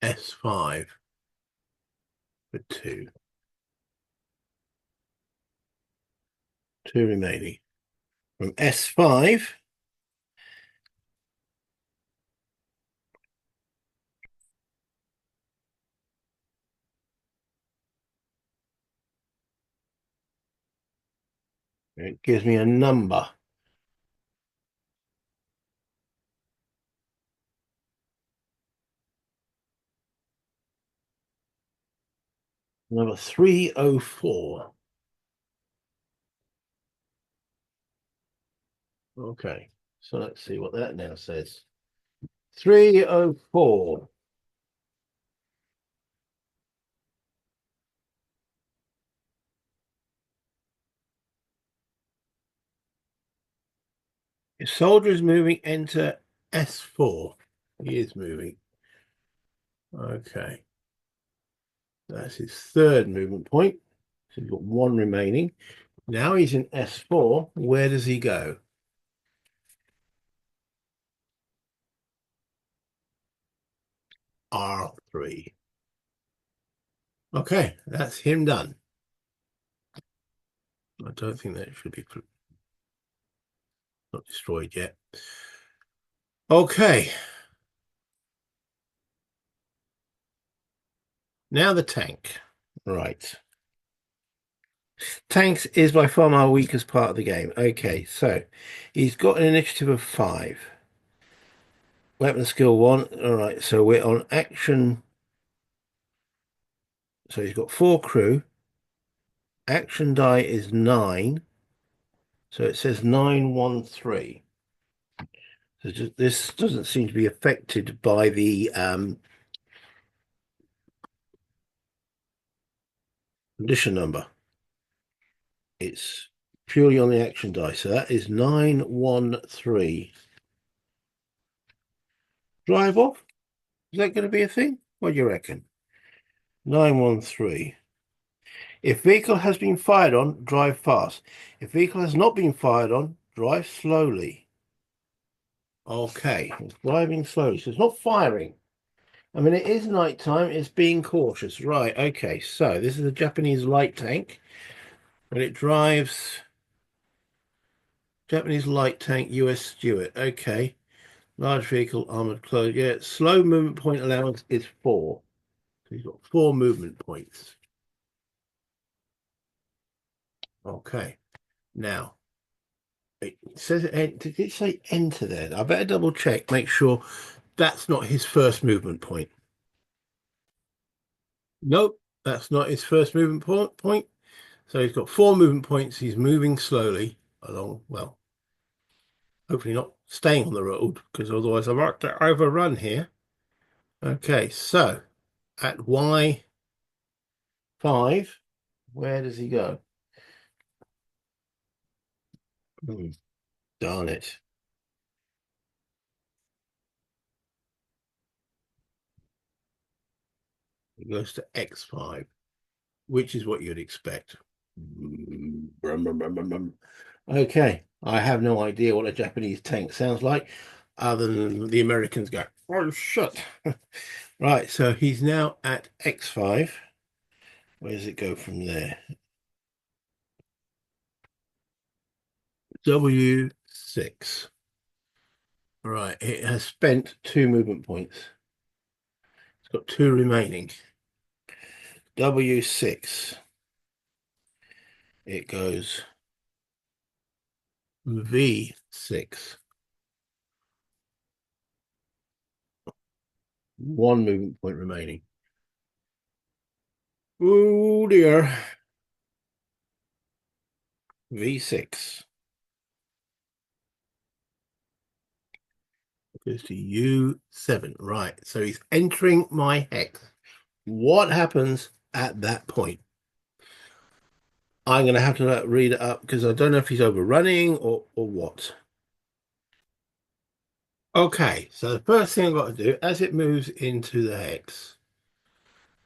Speaker 1: S5 for 2. 2 remaining. From S5, it gives me a number. Number 304. Okay, so let's see what that now says. 304. If soldier is moving, enter S4. He is moving. Okay. That's his 3rd movement point. So he's got 1 remaining. Now he's in S4. Where does he go? R3. Okay, that's him done. I don't think that should be not destroyed yet. Okay. Now the tank. Right. Tanks is by far my weakest part of the game. Okay, so he's got an initiative of 5. Weapon skill 1. All right, so we're on action. So he's got 4 crew. Action die is 9. So it says 913. So this doesn't seem to be affected by the condition number. It's purely on the action die. So that is 913. Drive off? Is that going to be a thing? What do you reckon? 913. If vehicle has been fired on, drive fast. If vehicle has not been fired on, drive slowly. Okay, it's driving slowly. So it's not firing. I mean, it is nighttime. It's being cautious. Right, okay. So this is a Japanese light tank. But it drives Japanese light tank, US Stuart. Okay. Large vehicle, armored clothes. Yeah, slow movement point allowance is 4. So he's got 4 movement points. Okay. Now, it says, did it say enter there? I better double check, make sure that's not his first movement point. Nope, that's not his first movement point. So he's got 4 movement points. He's moving slowly along. Well, hopefully not staying on the road, because otherwise I might to overrun here. Okay, so at Y5, where does he go? Hmm, darn it. He goes to X5, which is what you'd expect. Brum, brum, brum, brum, brum. Okay, I have no idea what a Japanese tank sounds like, other than the Americans go, oh shit. Right, so he's now at X5. Where does it go from there? W6. Right, it has spent 2 movement points. It's got 2 remaining. W6. It goes V6. 1 movement point remaining. Oh dear. V6 goes to U7. Right, so he's entering my hex. What happens at that point? I'm going to have to read it up because I don't know if he's overrunning or what. Okay, so the first thing I've got to do as it moves into the hex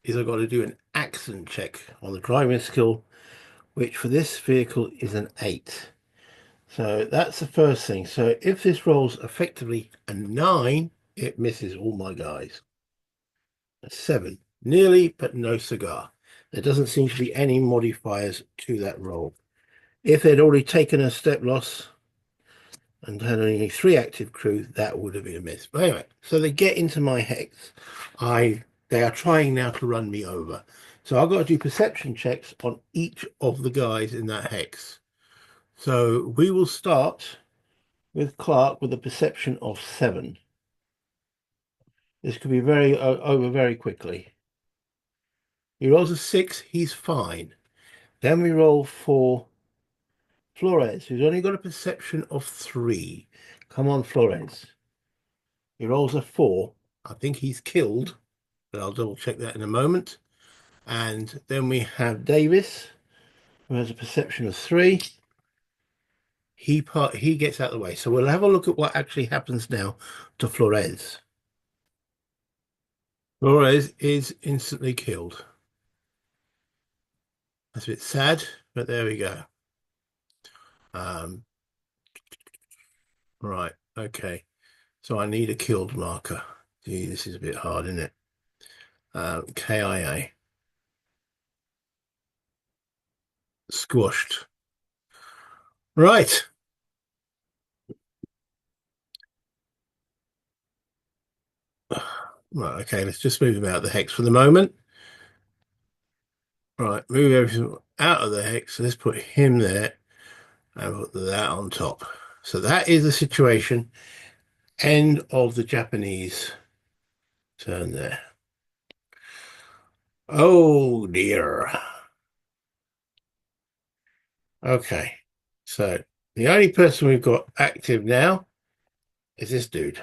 Speaker 1: is I've got to do an accent check on the driving skill, which for this vehicle is an 8. So that's the first thing. So if this rolls effectively a 9, it misses all my guys. A 7, nearly, but no cigar. There doesn't seem to be any modifiers to that roll. If they'd already taken a step loss and had only 3 active crew, that would have been a miss. But anyway, so they get into my hex. They are trying now to run me over. So I've got to do perception checks on each of the guys in that hex. So we will start with Clark with a perception of 7. This could be very over very quickly. He rolls a 6, he's fine. Then we roll for Flores, who's only got a perception of 3. Come on, Flores. He rolls a 4. I think he's killed, but I'll double check that in a moment. And then we have Davis, who has a perception of 3. He gets out of the way. So we'll have a look at what actually happens now to Flores. Flores is instantly killed. That's a bit sad, but there we go. Um, right, okay. So I need a killed marker. Gee, this is a bit hard, isn't it? KIA. Squashed. Right. Right, okay, let's just move him out of the hex for the moment. Right, move everything out of the hex. So let's put him there and put that on top. So that is the situation. End of the Japanese turn there. Oh dear. Okay, so the only person we've got active now is this dude.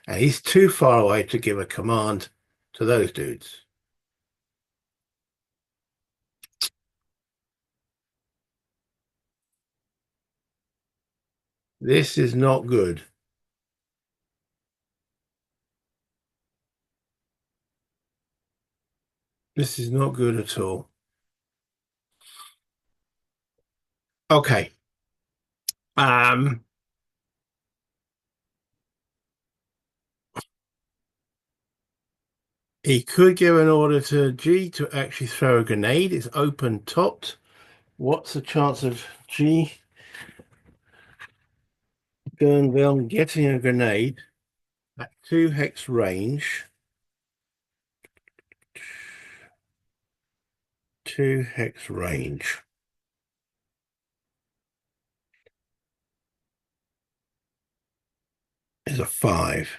Speaker 1: And he's too far away to give a command to those dudes. This is not good. This is not good at all. Okay. Um, he could give an order to G to actually throw a grenade. It's open topped. What's the chance of G going to be on getting a grenade at 2 hex range. 2 hex range. Is a 5.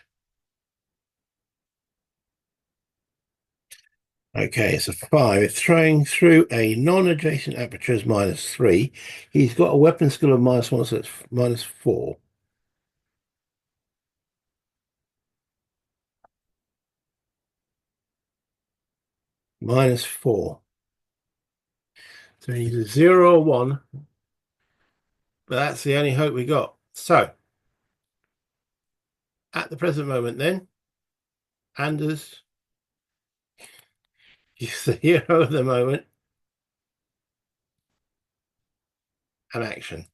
Speaker 1: Okay, it's a 5. It's throwing through a non-adjacent aperture is -3. He's got a weapon skill of -1, so it's -4. -4. So he's a 0 or 1, but that's the only hope we got. So, at the present moment then, Anders is the hero of the moment and action.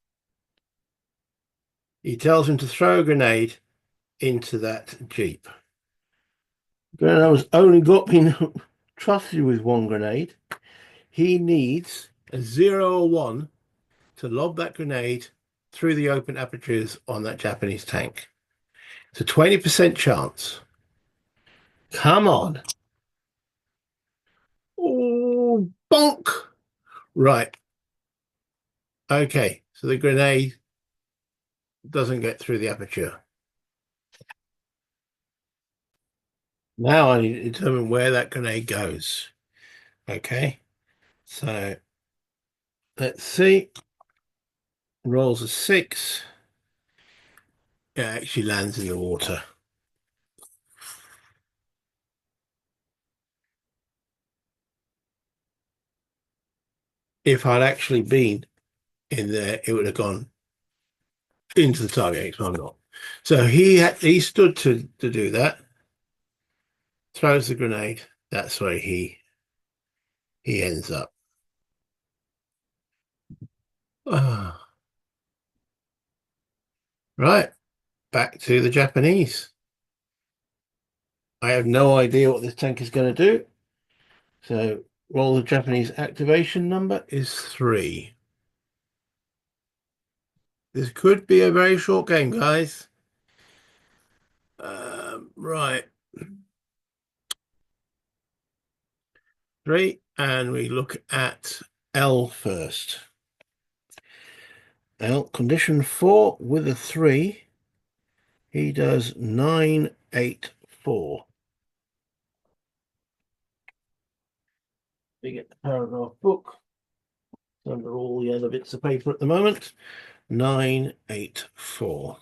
Speaker 1: He tells him to throw a grenade into that Jeep. Grenade only been trusted with one grenade. He needs a 0 or 1 to lob that grenade through the open apertures on that Japanese tank. It's a 20% chance. Come on. Oh, bonk. Right. Okay, so the grenade doesn't get through the aperture. Now I need to determine where that grenade goes. Okay, so let's see. Rolls a 6. It actually lands in the water. If I'd actually been in there, it would have gone into the target. I'm not. So he stood to do that. Throws the grenade. That's where he ends up. Ah, right, back to the Japanese. I have no idea what this tank is going to do. So roll the Japanese activation number is 3. This could be a very short game, guys. Right. 3, and we look at L first. L, condition 4 with a 3. He does 984. We get the paragraph book. It's under all the other bits of paper at the moment. 984.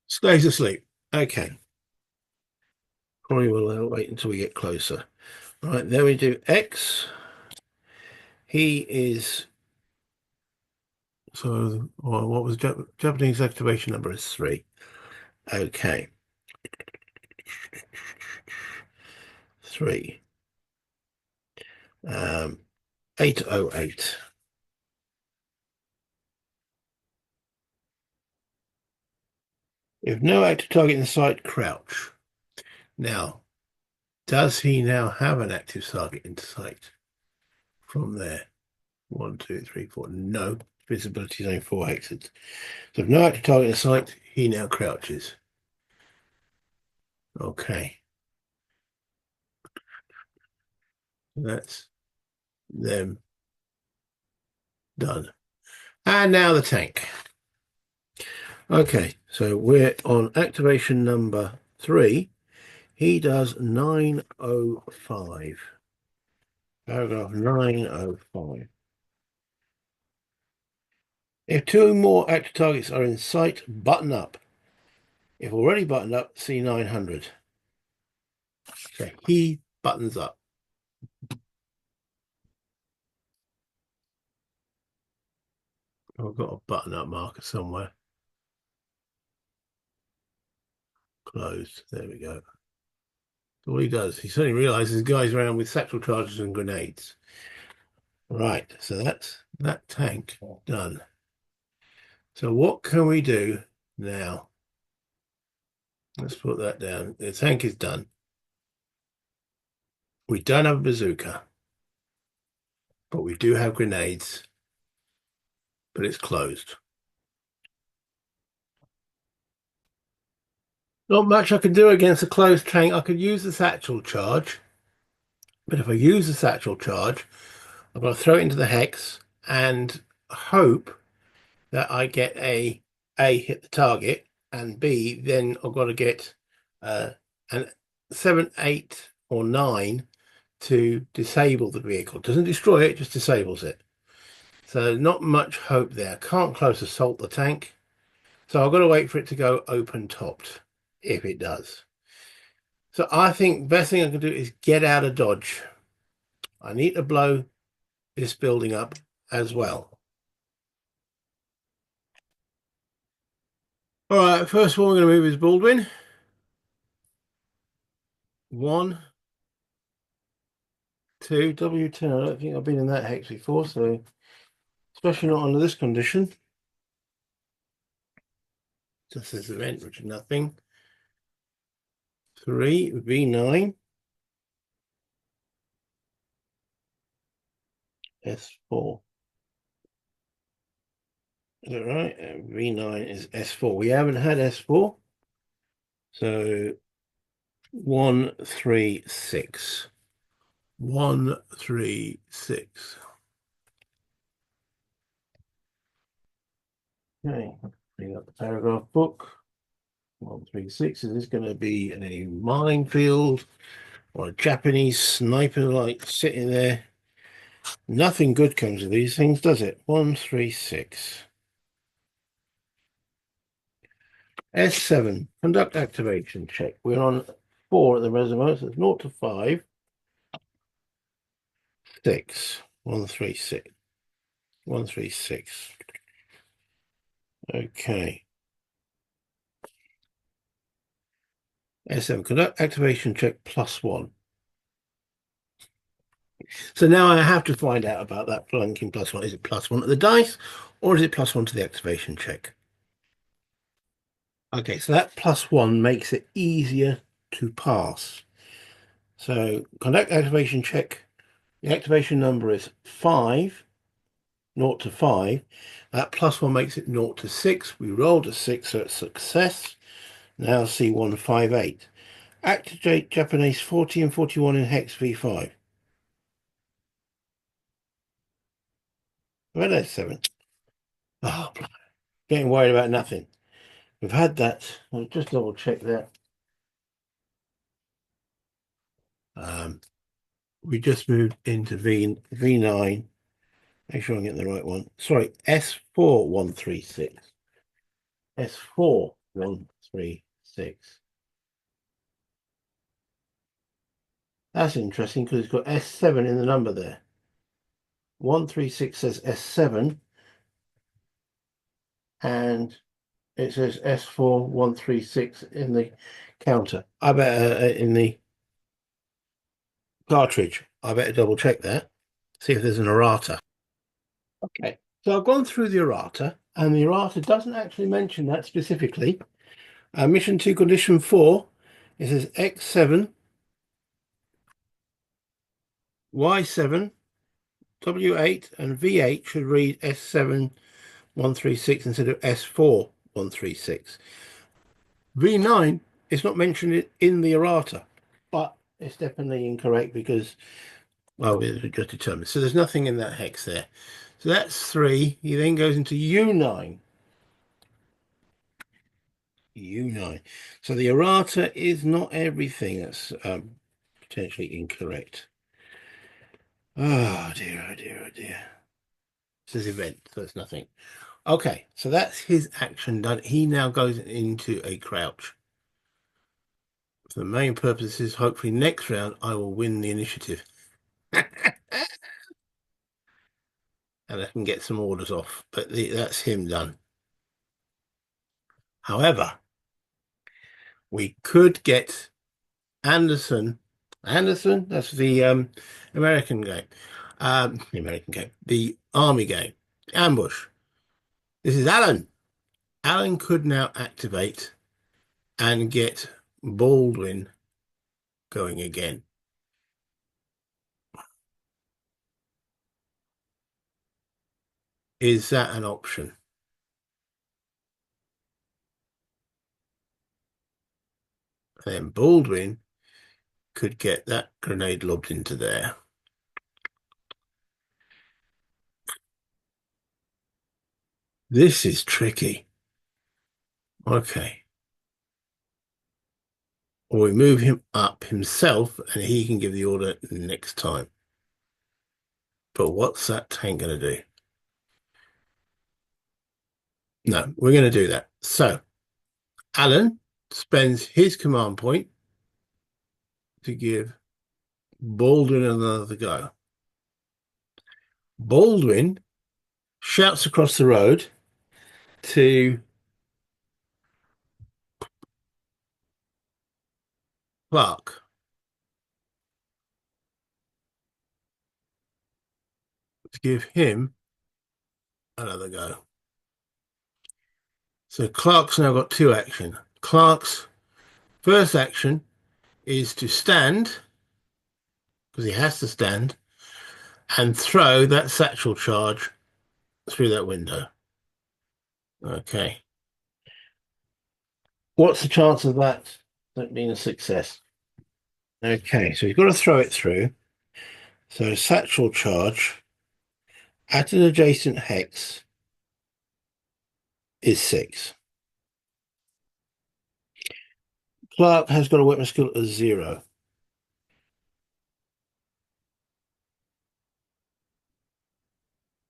Speaker 1: Stays asleep. Okay. Probably will wait until we get closer. Right, there we do X. He is. So, what was Japanese activation number is 3. Okay. 3. 808. If no active target in sight, crouch. Now, does he now have an active target in sight from there? 1, 2, 3, 4. No. Visibility is only 4 hexes. So if no active target in sight, he now crouches. Okay. That's them done. And now the tank. Okay, so we're on activation number 3. He does 905. Paragraph 905. If 2 more active targets are in sight, button up. If already buttoned up, see 900. So he buttons up. I've got a button up marker somewhere. Closed. There we go. All he does, he suddenly realizes guys around with satchel charges and grenades. Right, so that's that tank done. So what can we do now? Let's put that down. The tank is done. We don't have a bazooka, but we do have grenades but it's closed. Not much I can do against a closed tank. I could use the satchel charge, but if I use the satchel charge, I've got to throw it into the hex and hope that I get A, hit the target, and B, then I've got to get an 7, 8, or 9 to disable the vehicle. Doesn't destroy it, just disables it. So not much hope there. Can't close assault the tank. So I've got to wait for it to go open topped, if it does. So I think best thing I can do is get out of dodge. I need to blow this building up as well. All right, first one we're going to move is Baldwin. 1, 2, W10. I don't think I've been in that hex before, so especially not under this condition. Just this event, which is nothing. 3, V9. S4. Is that right? V9 is S4. We haven't had S4. So 1, 3, 6. 1, 3, 6. Okay, bring up the paragraph book. 1, 3, 6. Is this going to be a minefield or a Japanese sniper like sitting there? Nothing good comes of these things, does it? 1, 3, 6. S7, conduct activation check. We're on 4 at the reservoir, so it's 0 to 5. 6. 1, 3, 6. 1, 3, 6. Okay. S7, conduct activation check +1. So now I have to find out about that flunking +1. Is it +1 to the dice, or is it +1 to the activation check? Okay, so that +1 makes it easier to pass. So conduct activation check. The activation number is 5, 0 to 5. That +1 makes it 0 to 6. We rolled a 6, so it's success. Now C158. Activate Japanese 40 and 41 in hex V5. Red S7. Oh, getting worried about nothing. We've had that. I'll just double check that. We just moved into V9. Make sure I'm getting the right one. Sorry, S4136. S4136. That's interesting because it's got S7 in the number there. 136 says S7 and it says S4136 in the counter. I better in the cartridge. I better double check that. See if there's an errata. Okay, so I've gone through the errata, and the errata doesn't actually mention that specifically. Mission 2, condition 4, it says X7, Y7, W8, and V8 should read S7136 instead of S4136. V9 is not mentioned in the errata, but it's definitely incorrect because, well, it's just determined. So there's nothing in that hex there. So that's 3. He then goes into U9. U9. So the errata is not everything that's potentially incorrect. Oh dear, oh dear, oh dear. This is event, so it's nothing. Okay, so that's his action done. He now goes into a crouch. For the main purpose is hopefully next round I will win the initiative. And I can get some orders off, but that's him done. However, we could get Anderson. Anderson, that's the American game. The American game. The Army game. Ambush. This is Alan. Alan could now activate and get Baldwin going again. Is that an option? Then Baldwin could get that grenade lobbed into there. This is tricky. Okay. Or we move him up himself and he can give the order next time. But what's that tank going to do? No, we're going to do that. So Alan spends his command point to give Baldwin another go. Baldwin shouts across the road to Clark to give him another go. So Clark's now got two action. Clark's first action is to stand, because he has to stand, and throw that satchel charge through that window. Okay. What's the chance of that being a success? Okay, so you've got to throw it through. So satchel charge at an adjacent hex is 6. Clark has got a weapon skill of 0.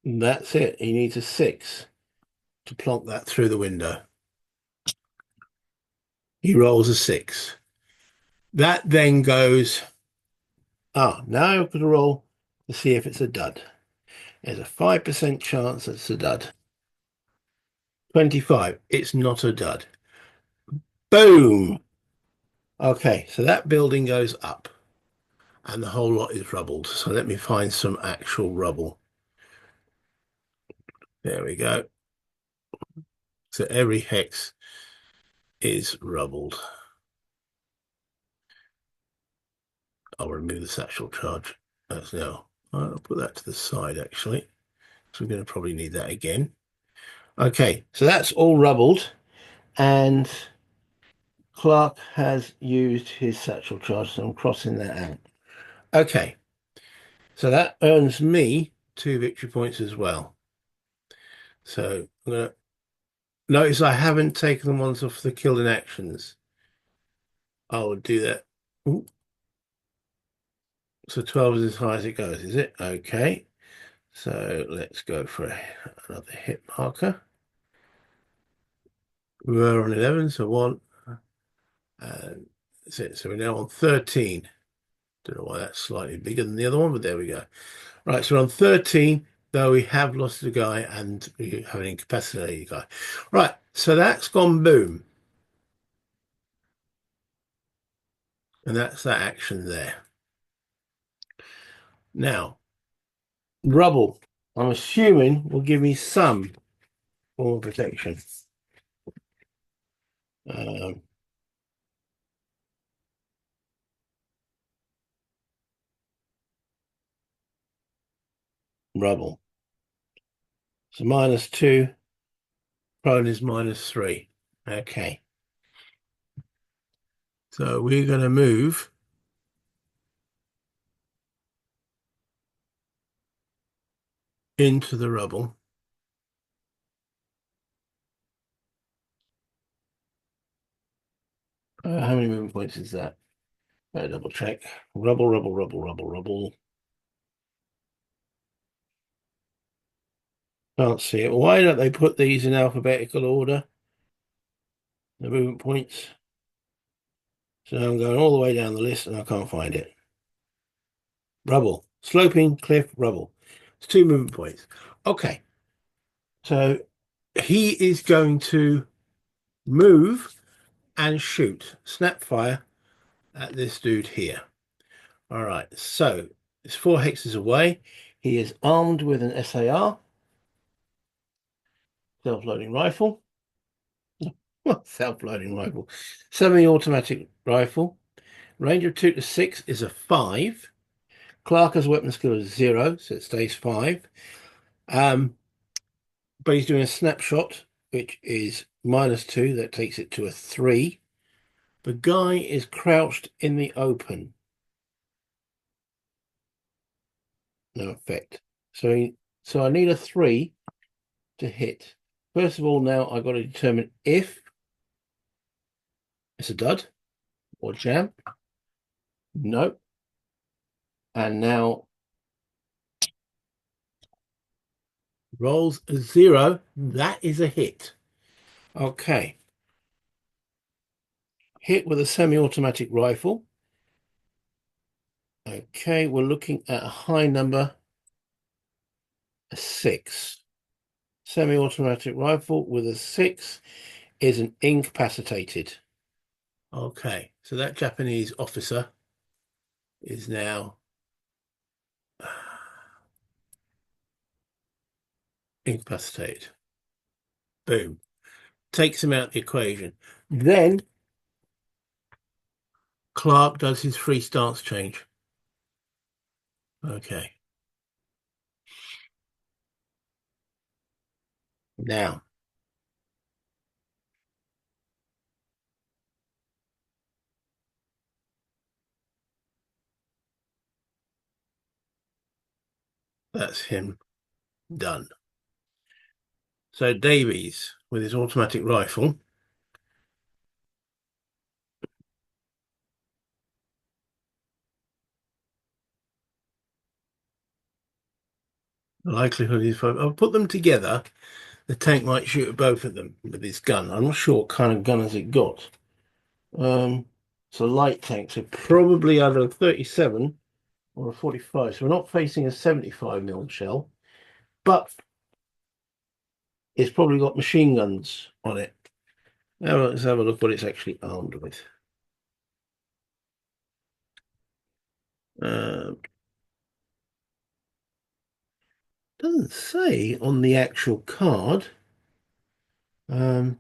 Speaker 1: And that's it. He needs a 6 to plonk that through the window. He rolls a 6. That then goes... now I've got to roll to see if it's a dud. There's a 5% chance it's a dud. 25. It's not a dud. Boom! Okay, so that building goes up and the whole lot is rubbled. So let me find some actual rubble. There we go. So every hex is rubbled. I'll remove the satchel charge. That's now. I'll put that to the side actually. So we're going to probably need that again. Okay, so that's all rubbled, and Clark has used his satchel charge, so I'm crossing that out. Okay, so that earns me 2 victory points as well. So I'm going to notice I haven't taken the ones off the killed in actions. I will do that. Ooh. So 12 is as high as it goes, is it? Okay. So let's go for another hit marker. We were on 11, so 1. And that's it. So we're now on 13. Don't know why that's slightly bigger than the other one, but there we go. Right, so we're on 13, though we have lost a guy and we have an incapacitated guy. Right, so that's gone boom. And that's that action there. Now, rubble, I'm assuming, will give me some form of protection. Rubble. So -2, prone is -3. Okay. So we're going to move into the rubble. How many movement points is that? Better double check. Rubble, rubble, rubble, rubble, rubble. Can't see it. Why don't they put these in alphabetical order? The movement points. So I'm going all the way down the list and I can't find it. Rubble. Sloping, cliff, rubble. It's 2 movement points. Okay. So he is going to move and shoot. Snap fire at this dude here. All right. So it's 4 hexes away. He is armed with an SAR. Self-loading rifle. Self-loading rifle. Semi-automatic rifle. Range of 2 to 6 is a 5. Clark has a weapon skill of 0, so it stays 5. but he's doing a snapshot, which is -2. That takes it to a 3. The guy is crouched in the open. No effect. So I need a 3 to hit. First of all, now I've got to determine if it's a dud or jam. No. And now rolls a 0. That is a hit. Okay. Hit with a semi-automatic rifle. Okay, we're looking at a high number, a 6. Semi-automatic rifle with a 6 is an incapacitated. Okay, so that Japanese officer is now incapacitated. Boom. Takes him out the equation. Then Clark does his free stance change. Okay. Now, that's him done. So Davies, with his automatic rifle, the likelihood is I'll put them together. The tank might shoot at both of them with his gun. I'm not sure what kind of gun has it got. It's a light tank, so probably either a 37 or a 45. So we're not facing a 75mm shell, but it's probably got machine guns on it. Now let's have a look what it's actually armed with. Doesn't say on the actual card. Doesn't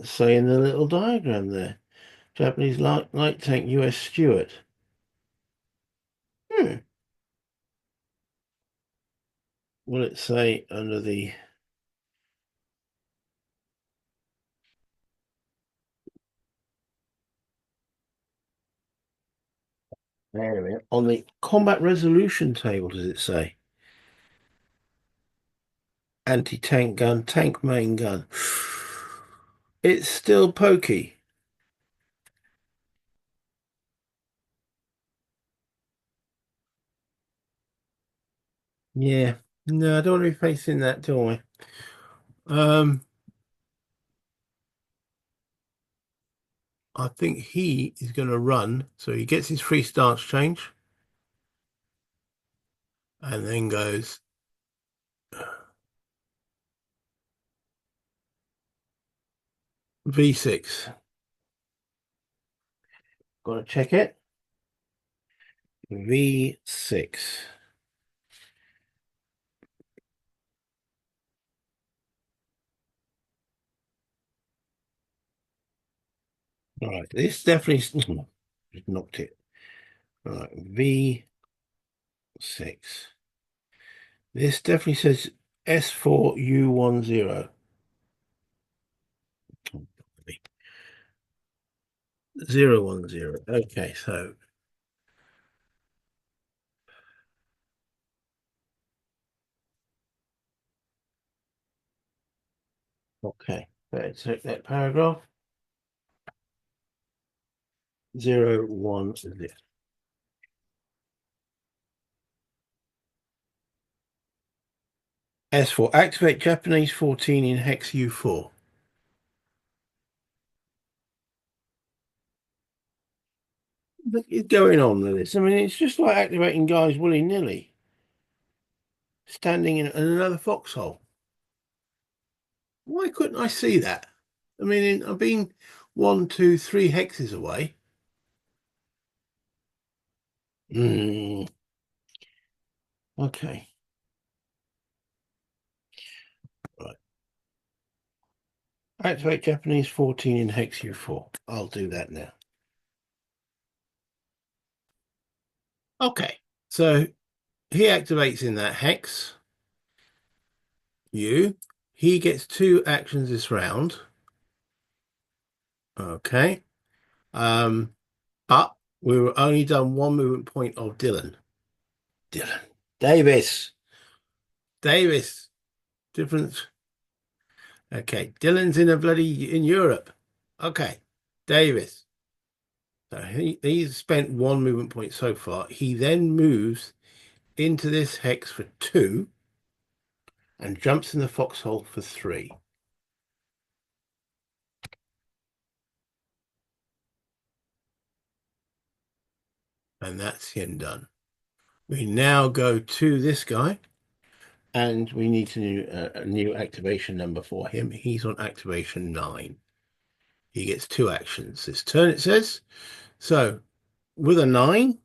Speaker 1: say in the little diagram there. Japanese light tank US Stuart. Will it say under the area on the combat resolution table? Does it say anti-tank gun, tank main gun? It's still pokey. Yeah, no, I don't want to be facing that, do I? I think he is going to run, so he gets his free stance change and then goes V6. Got to check it. V6. All right, this definitely knocked it. All right, V6. This definitely says S4U10. 010. Okay, so okay. Let's take that paragraph. 010. S4. Activate Japanese 14 in hex U4. What is going on with this? I mean, it's just like activating guys willy-nilly, standing in another foxhole. Why couldn't I see that? I mean, I've been 1, 2, 3 hexes away. Okay. Right. Activate Japanese 14 in hex U4. I'll do that now. Okay. So he activates in that hex. He gets 2 actions this round. Okay. But we were only done 1 movement point of Dylan. Dylan. Davis. Davis. Difference. Okay. Dylan's in Europe. Okay. Davis. So he's spent 1 movement point so far. He then moves into this hex for 2 and jumps in the foxhole for 3. And that's him done. We now go to this guy, and we need to do a new activation number for him. He's on activation 9. He gets 2 actions this turn, it says. So with a 9,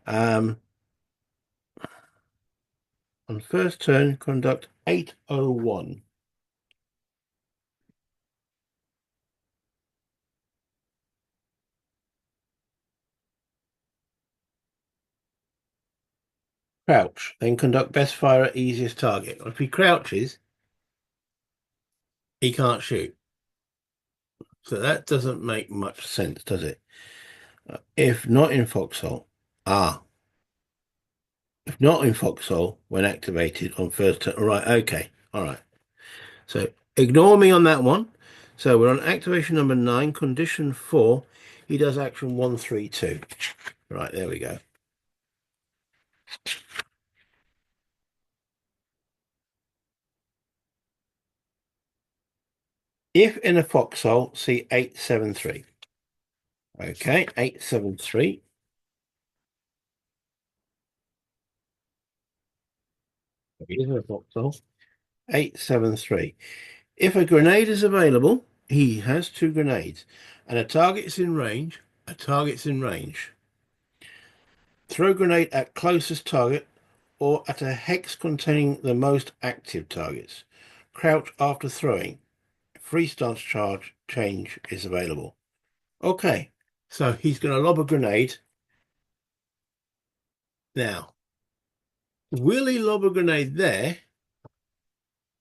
Speaker 1: on first turn, conduct 801. Crouch, then conduct best fire at easiest target. If he crouches, he can't shoot. So that doesn't make much sense, does it? If not in foxhole, if not in foxhole, when activated on first turn, all right, okay, all right. So ignore me on that one. So we're on activation number 9, condition 4. He does action 1, 3, 2. Right, there we go. If in a foxhole, see 873. Okay, 873. He is in a foxhole. 873. If a grenade is available, he has 2 grenades, and a target's in range. A target's in range. Throw grenade at closest target or at a hex containing the most active targets. Crouch after throwing. Free stance charge change is available. Okay, so he's going to lob a grenade. Now, will he lob a grenade there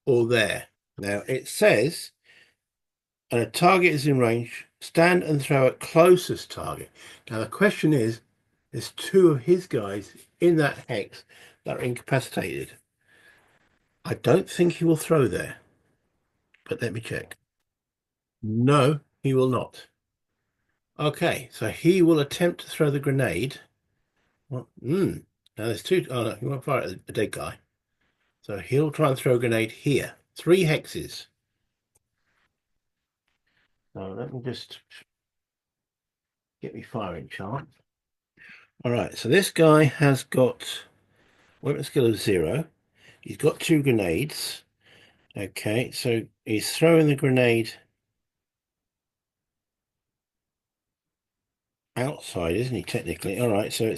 Speaker 1: or there? Now, it says, and a target is in range, stand and throw at closest target. Now, the question is, there's 2 of his guys in that hex that are incapacitated. I don't think he will throw there, but let me check. No, he will not. Okay, so he will attempt to throw the grenade. Well, now there's 2. Oh, no, he won't fire at a dead guy. So he'll try and throw a grenade here. 3 hexes. So let me just get me firing chart. All right, so this guy has got weapon skill of 0. He's got 2 grenades. Okay, so he's throwing the grenade outside, isn't he, technically? All right, so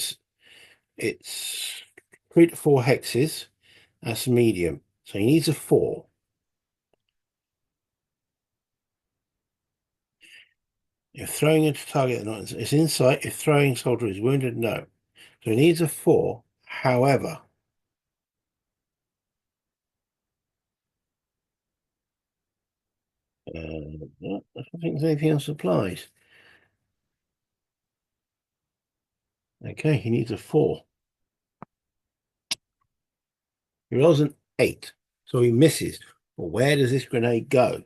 Speaker 1: it's 3 to 4 hexes. That's medium. So he needs a 4. If throwing into target, it's in sight. If throwing soldier is wounded, no. So he needs a 4. However, I don't think there's anything else applies. Okay, he needs a 4. He rolls an 8, so he misses. Well, where does this grenade go?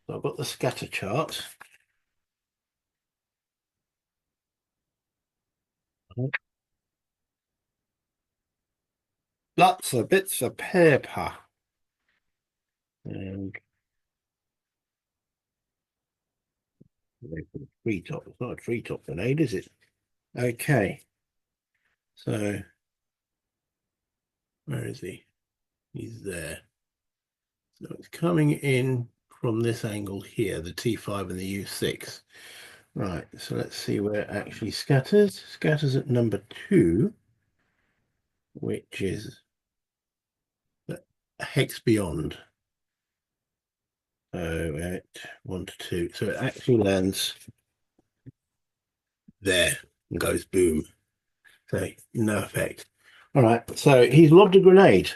Speaker 1: So I've got the scatter chart. Lots of bits of paper. And treetop. It's not a treetop grenade, is it? Okay. So where is he? He's there. So it's coming in from this angle here, the T5 and the U6. Right, so let's see where it actually scatters. Scatters at number 2, which is a hex beyond. So at 1 to 2. So it actually lands there and goes boom. So no effect. All right, so he's lobbed a grenade.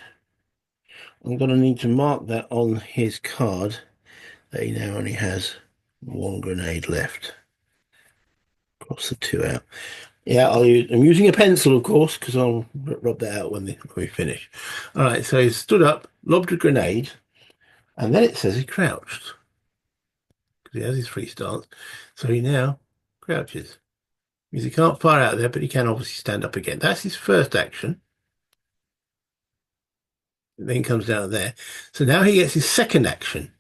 Speaker 1: I'm going to need to mark that on his card that he now only has one grenade left. Cross the two out. Yeah, I'm using a pencil, of course, because I'll rub that out when we finish. All right, so he stood up, lobbed a grenade, and then it says he crouched because he has his free stance. So he now crouches. Because he can't fire out there, but he can obviously stand up again. That's his first action. Then he comes down there. So now he gets his second action.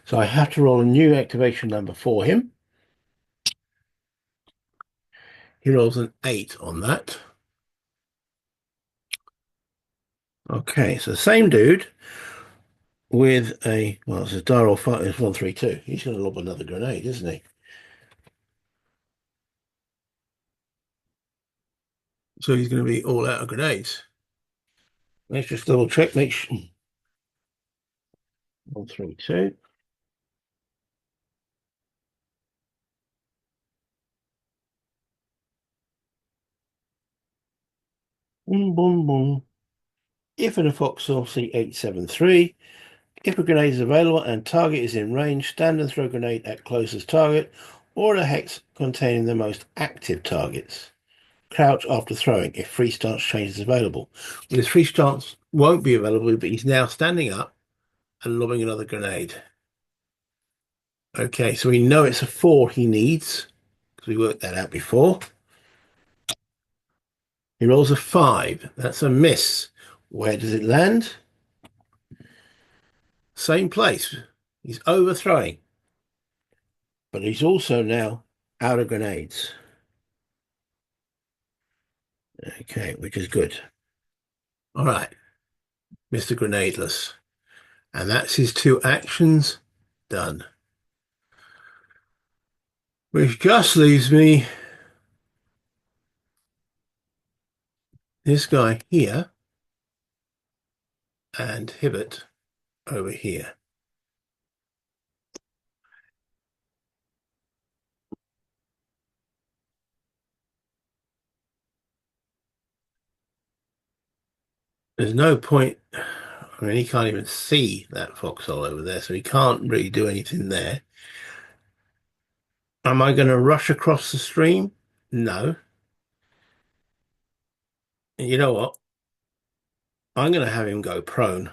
Speaker 1: So I have to roll a new activation number for him. He rolls an 8 on that. Okay, so same dude with well, it's a die roll 5, it's 132. He's going to lob another grenade, isn't he? So he's going to be all out of grenades. Let's just double check. Make sure. 132. Boom, boom, boom. If in a foxhole, see 873. If a grenade is available and target is in range, stand and throw a grenade at closest target or a hex containing the most active targets. Crouch after throwing if free stance change is available. Well, his free stance won't be available, but he's now standing up and lobbing another grenade. Okay, so we know it's a 4 he needs because we worked that out before. He rolls a 5. That's a miss. Where does it land? Same place. He's overthrowing. But he's also now out of grenades. Okay, which is good. All right, Mr. Grenadeless. And that's his 2 actions done. Which just leaves me this guy here and Hibbert over here. There's no point. I mean, he can't even see that foxhole over there, so he can't really do anything there. Am I going to rush across the stream? No. And you know what? I'm going to have him go prone.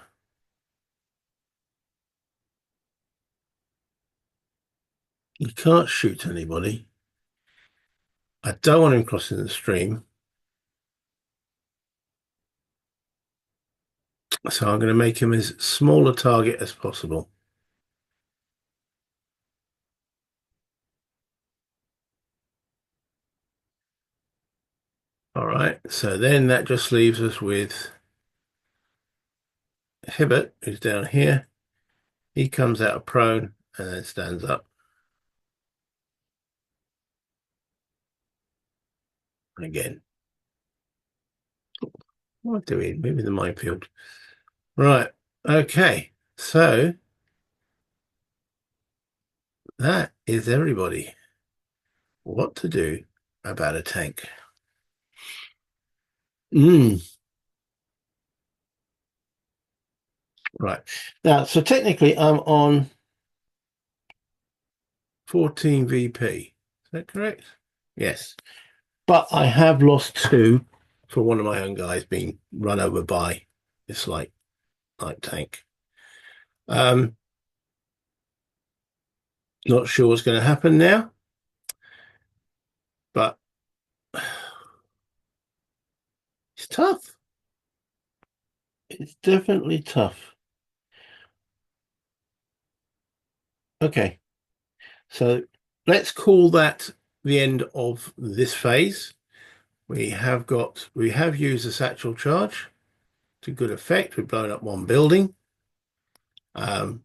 Speaker 1: He can't shoot anybody. I don't want him crossing the stream. So I'm going to make him as small a target as possible. All right, so then that just leaves us with Hibbert, who's down here. He comes out of prone and then stands up. Again. What am I doing? Moving the minefield. Right, okay, so that is everybody. What to do about a tank. Right. Now, so technically I'm on 14 VP. Is that correct? Yes. But I have lost 2 for one of my own guys being run over by this light tank. Not sure what's going to happen now, but it's tough. It's definitely tough. Okay. So let's call that the end of this phase. We have used a satchel charge to good effect. We've blown up 1 building. 4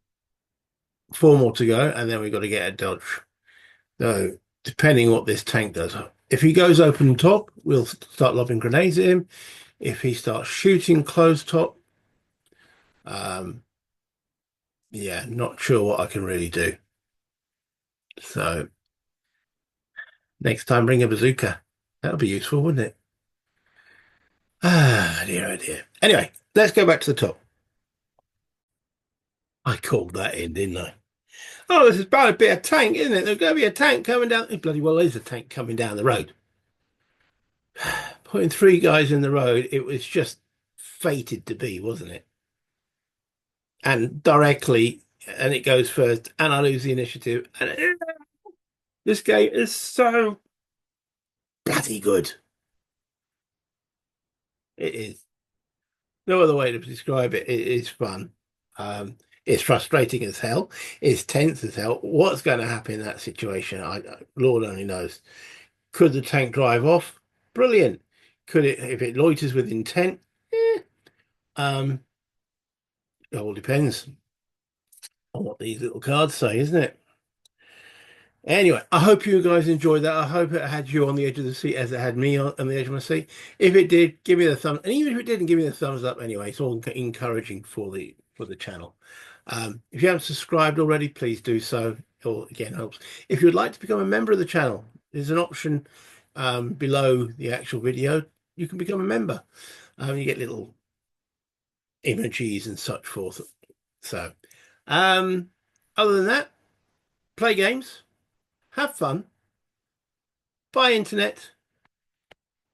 Speaker 1: more to go, and then we've got to get a dodge. So depending what this tank does. If he goes open top, we'll start lobbing grenades at him. If he starts shooting closed top, yeah, not sure what I can really do. So next time, bring a bazooka. That would be useful, wouldn't it? Oh dear, oh dear. Anyway, let's go back to the top. I called that in, didn't I? Oh, this is about to be a tank, isn't it? There's going to be a tank coming down. It bloody well is a tank coming down the road. Putting three guys in the road, it was just fated to be, wasn't it? And directly, and it goes first, and I lose the initiative. And this game is so bloody good. It is. No other way to describe it. It is fun. It's frustrating as hell. It's tense as hell. What's going to happen in that situation? Lord only knows. Could the tank drive off? Brilliant. Could it, if it loiters with intent? Eh. Um, it all depends on what these little cards say, isn't it? Anyway, I hope you guys enjoyed that. I hope it had you on the edge of the seat as it had me on the edge of my seat. If it did, give me the thumb, and even if it didn't, give me the thumbs up anyway. It's all encouraging for the channel. If you haven't subscribed already, please do so. It all again helps. If you'd like to become a member of the channel, there's an option below the actual video. You can become a member. You get little emojis and such forth. So, other than that, play games, have fun, buy internet,